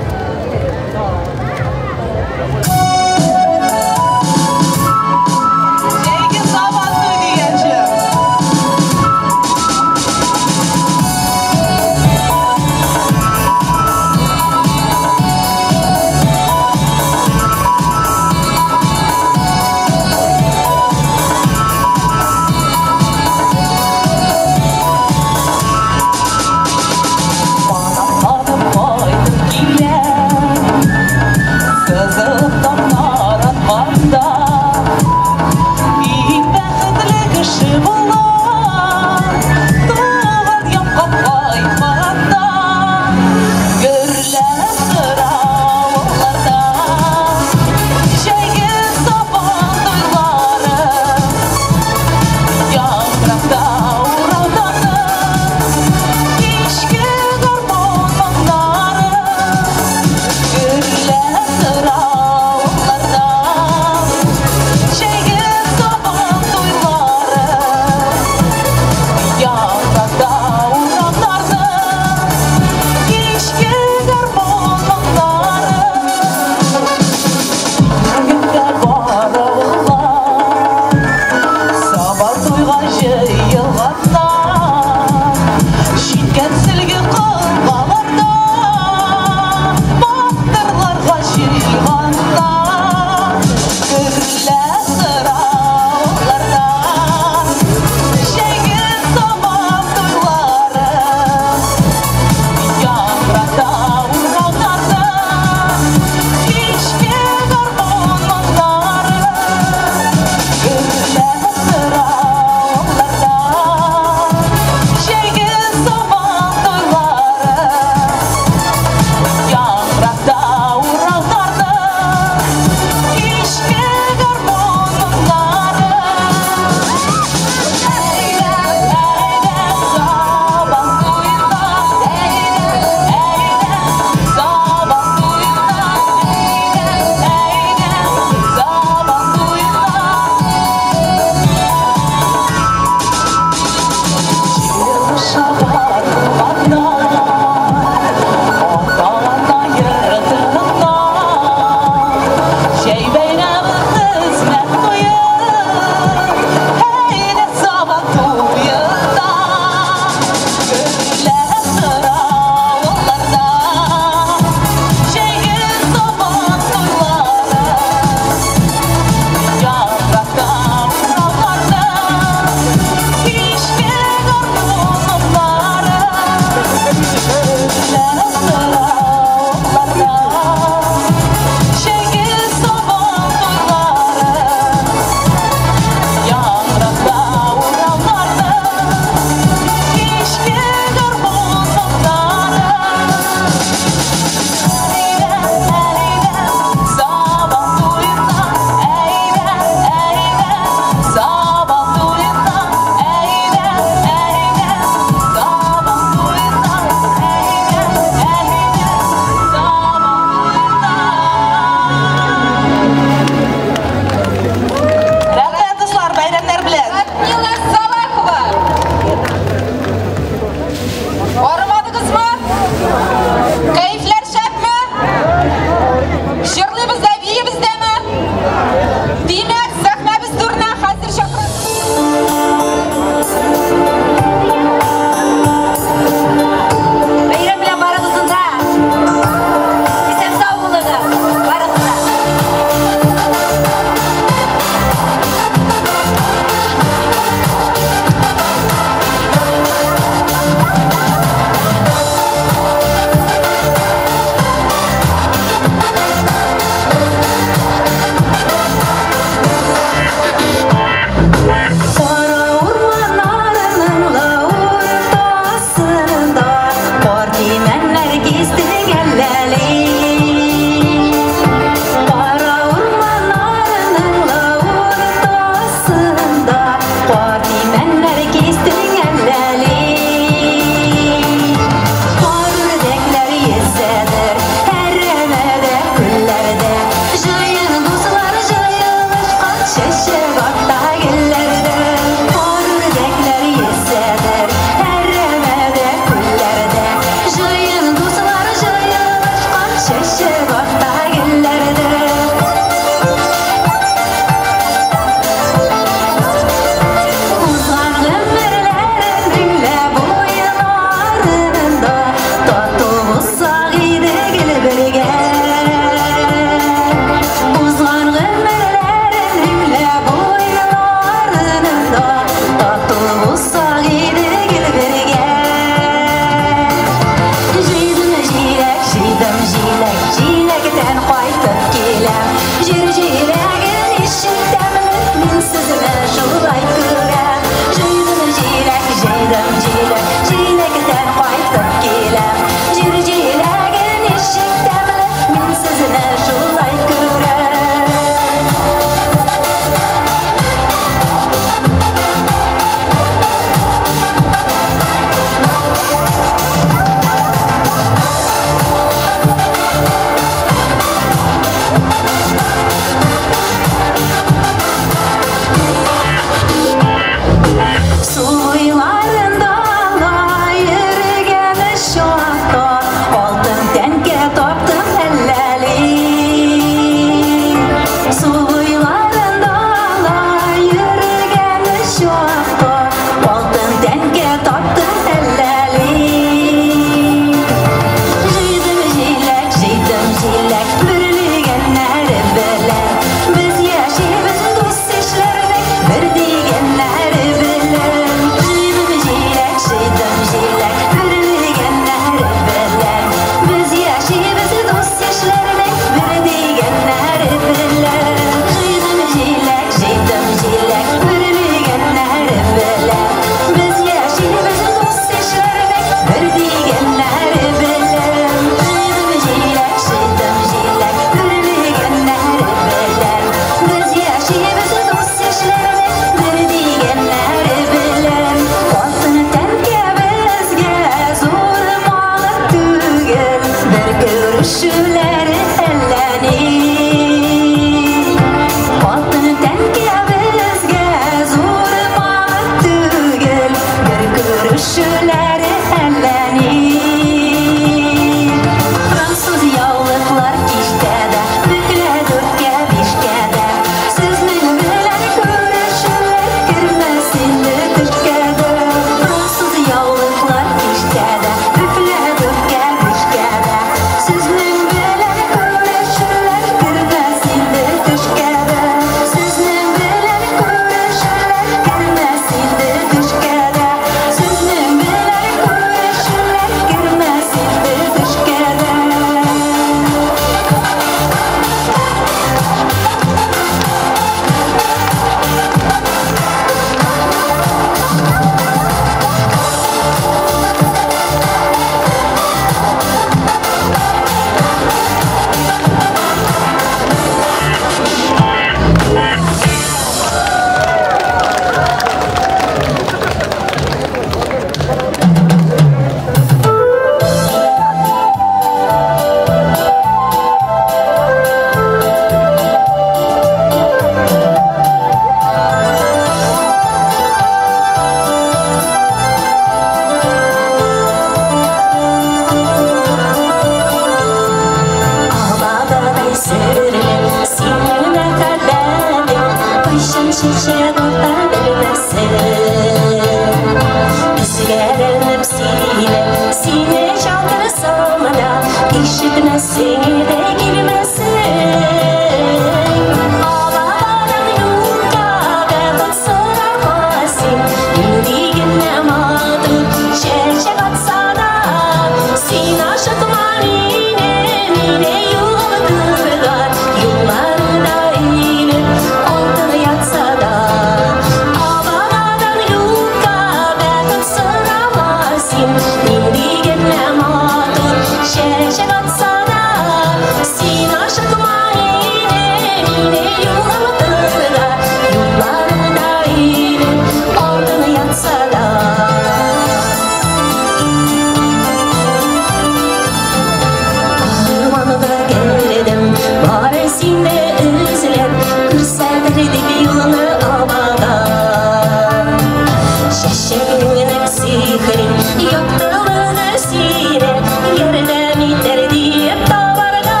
Çekimini sihrin Yoktuluğunu sire Yerine miter deyip davarga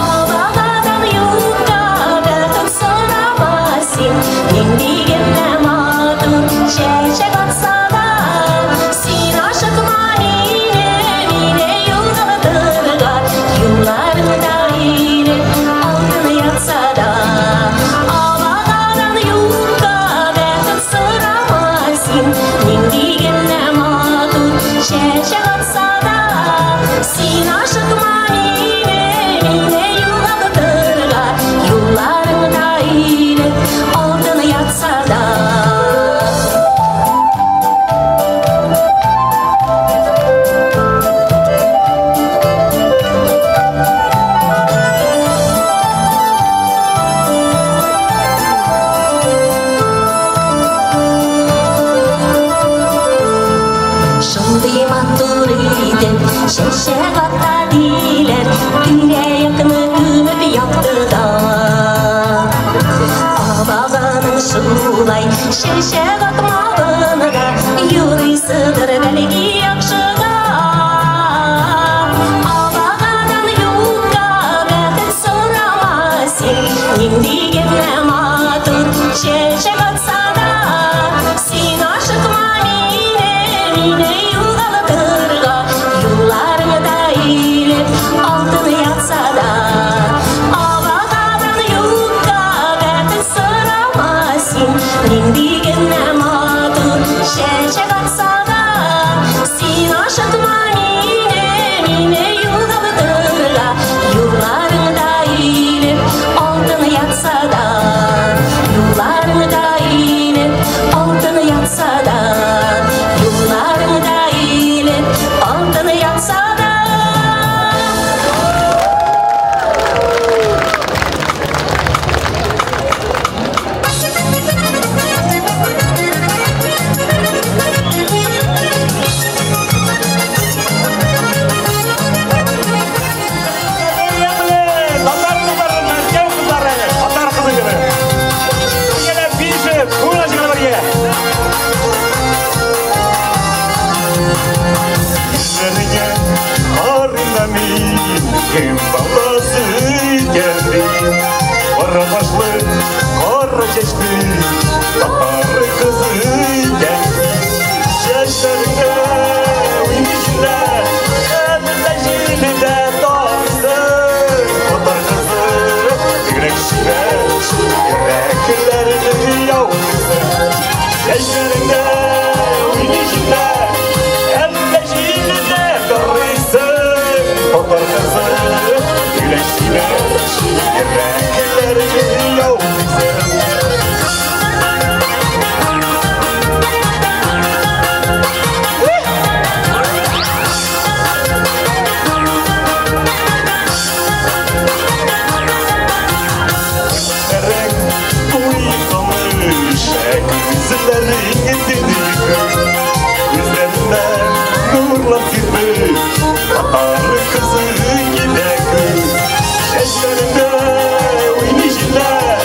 Ağlağadan yukka Belkın soramasın Dindigimle madur Çeçek atsa da Sin aşık manine Mine yoldalıdırlar Yollarında yine Altını yatsa da Ağlağadan yukka Belkın soramasın Dindigimle madur Çeçek atsa da Sin aşık manine Mine yoldalıdırlar Yollarında yine Altını yatsa da Şunday matur idim Şeşe gata diler Dile yakını ümüp yaktı da Ağabağının şulay Şeşe gatmağını da Yurısıdır belki yakşıda Ağabağından yukka Belki soramasın Nindigimle matur Şeşe gatsa da Sin aşık manine Mine yoldalıdırga Yollarında eğilip Altını yatsa da Ağabağından yukka Belki soramasın Nindigimle matur Şeşe gatsa da Sin aşık manine Mine yoldalıdırga Yollarında eğilip Altını yatsa da Yollarında eğilip Altını yatsa da Yollarında eğilip Altını yatsa da Kim balası geldi Kara başlı, kara çeşli Tatarı kızı geldi Şeşlerinde uyumuşlar Elinde jilide dansın Tatar kızı yürek şireç Yüreklerini yavrusun Şeşlerinde uyumuşlar Elinde jilide dansın Tatar kızı güleşine yüreklerini yavrusun Erek uyumamış Gözlerin dinlik Gözlerinde nurla girmiş Tatar kızı gidek Şeşlerinde uynişler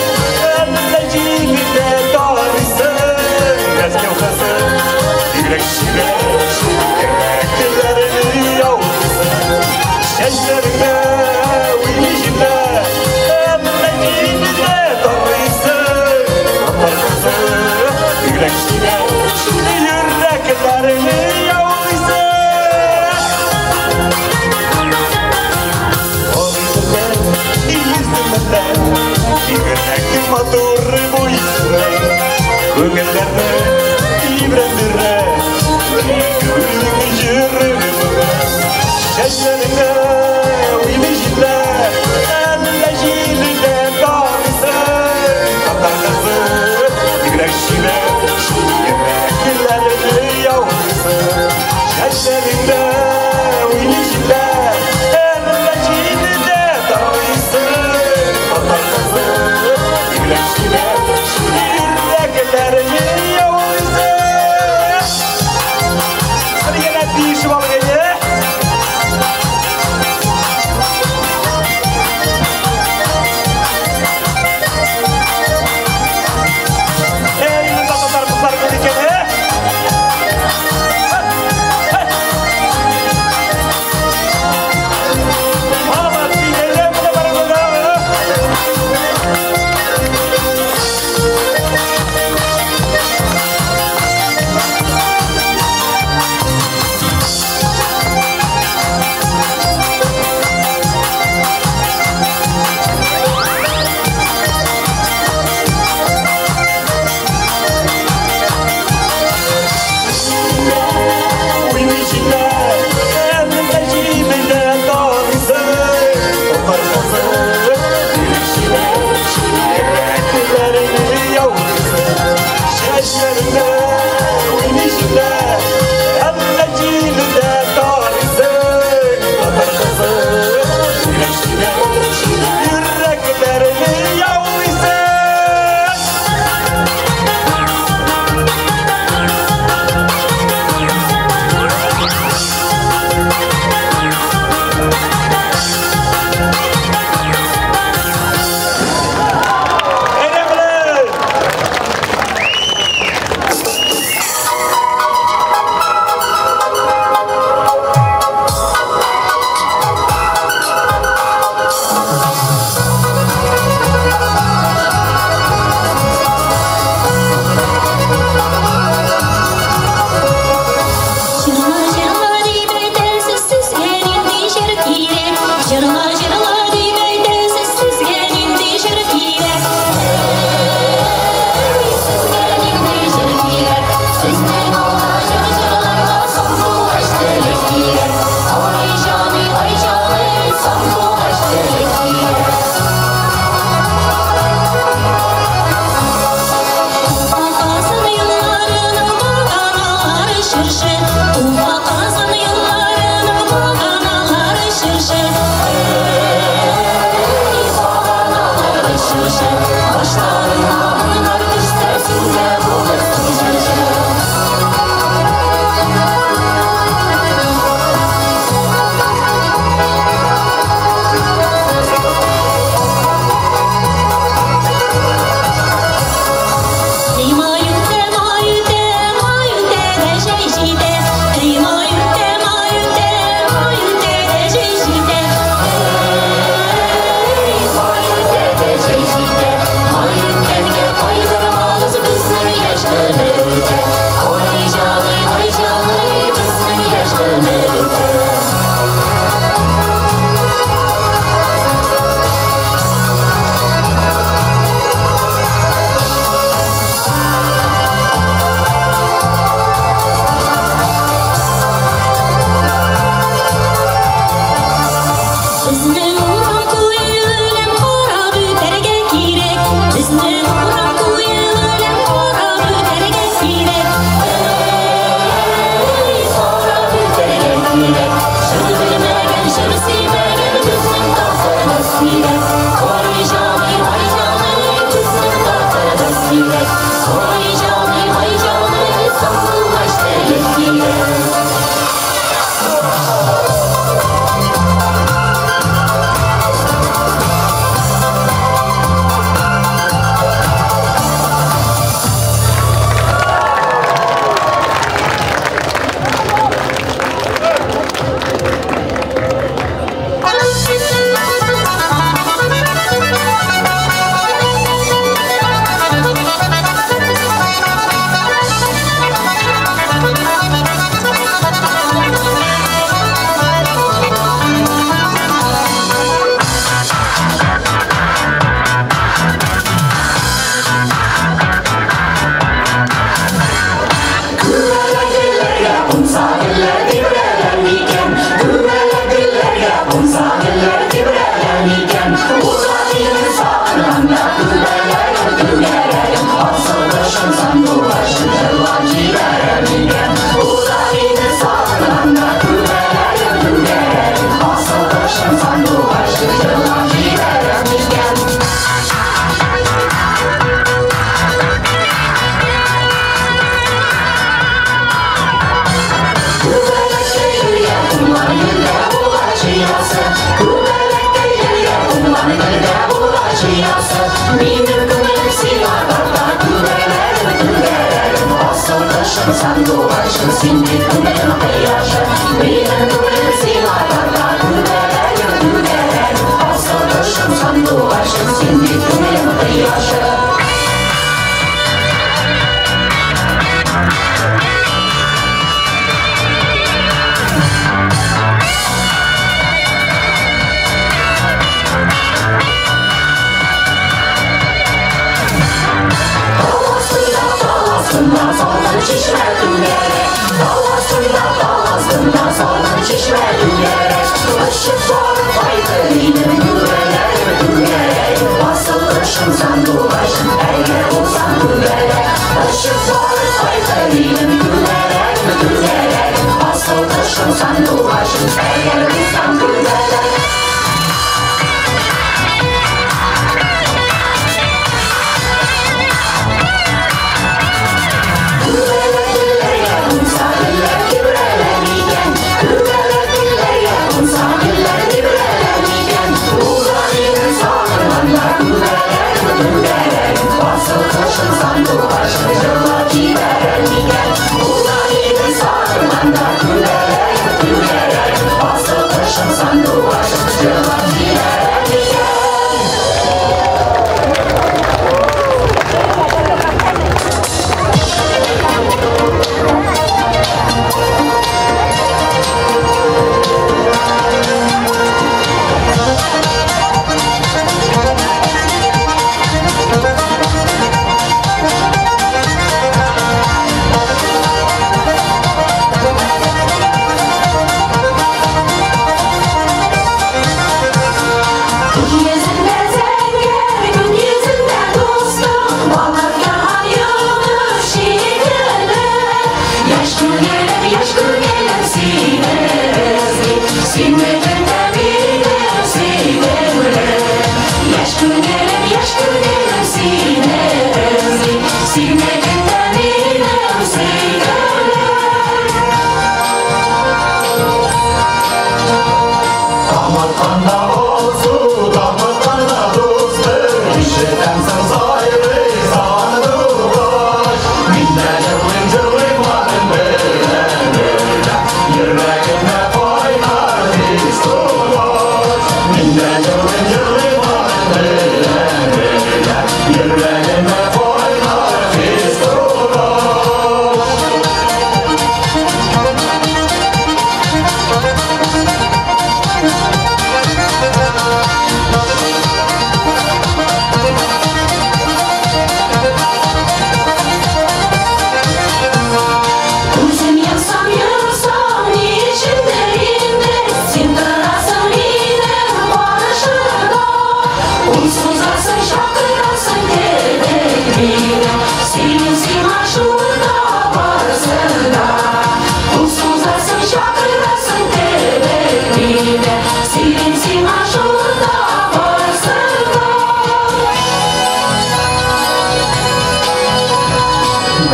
Elinde cilide darısı Ezkev kızı Yürekşine yüreklerini yavrusun Şeşlerinde uynişler Elinde cilide darısı Tatar kızı Yürekşine yüreklerini yavrusun Matur bu isme Kögellerine İbrendire Gülün jürürüne Şeşlerine uymuşlar Elle jilide dansın Tatar kızı Yürekşine yüreklerini yavrusun Şeşlerine uymuşlar Elle jilide dansın Tatar kızı Yürekşine yüreklerini yavrusun Hadi gel hep bir işi var gene Başımdan soldan çeşme gülerek Işık doğru faydalayım gülerek Asıl ışımsan dolaşım eğer olsan gülerek Işık doğru faydalayım gülerek Asıl ışımsan dolaşım eğer olsan gülerek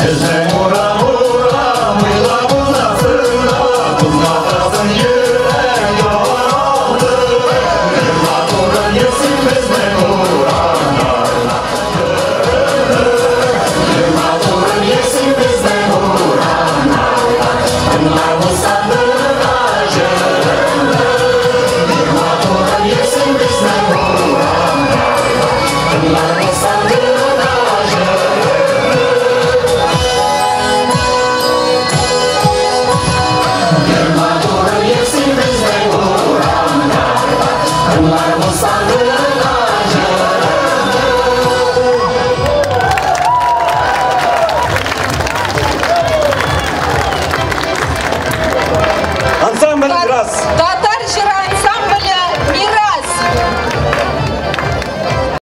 Desde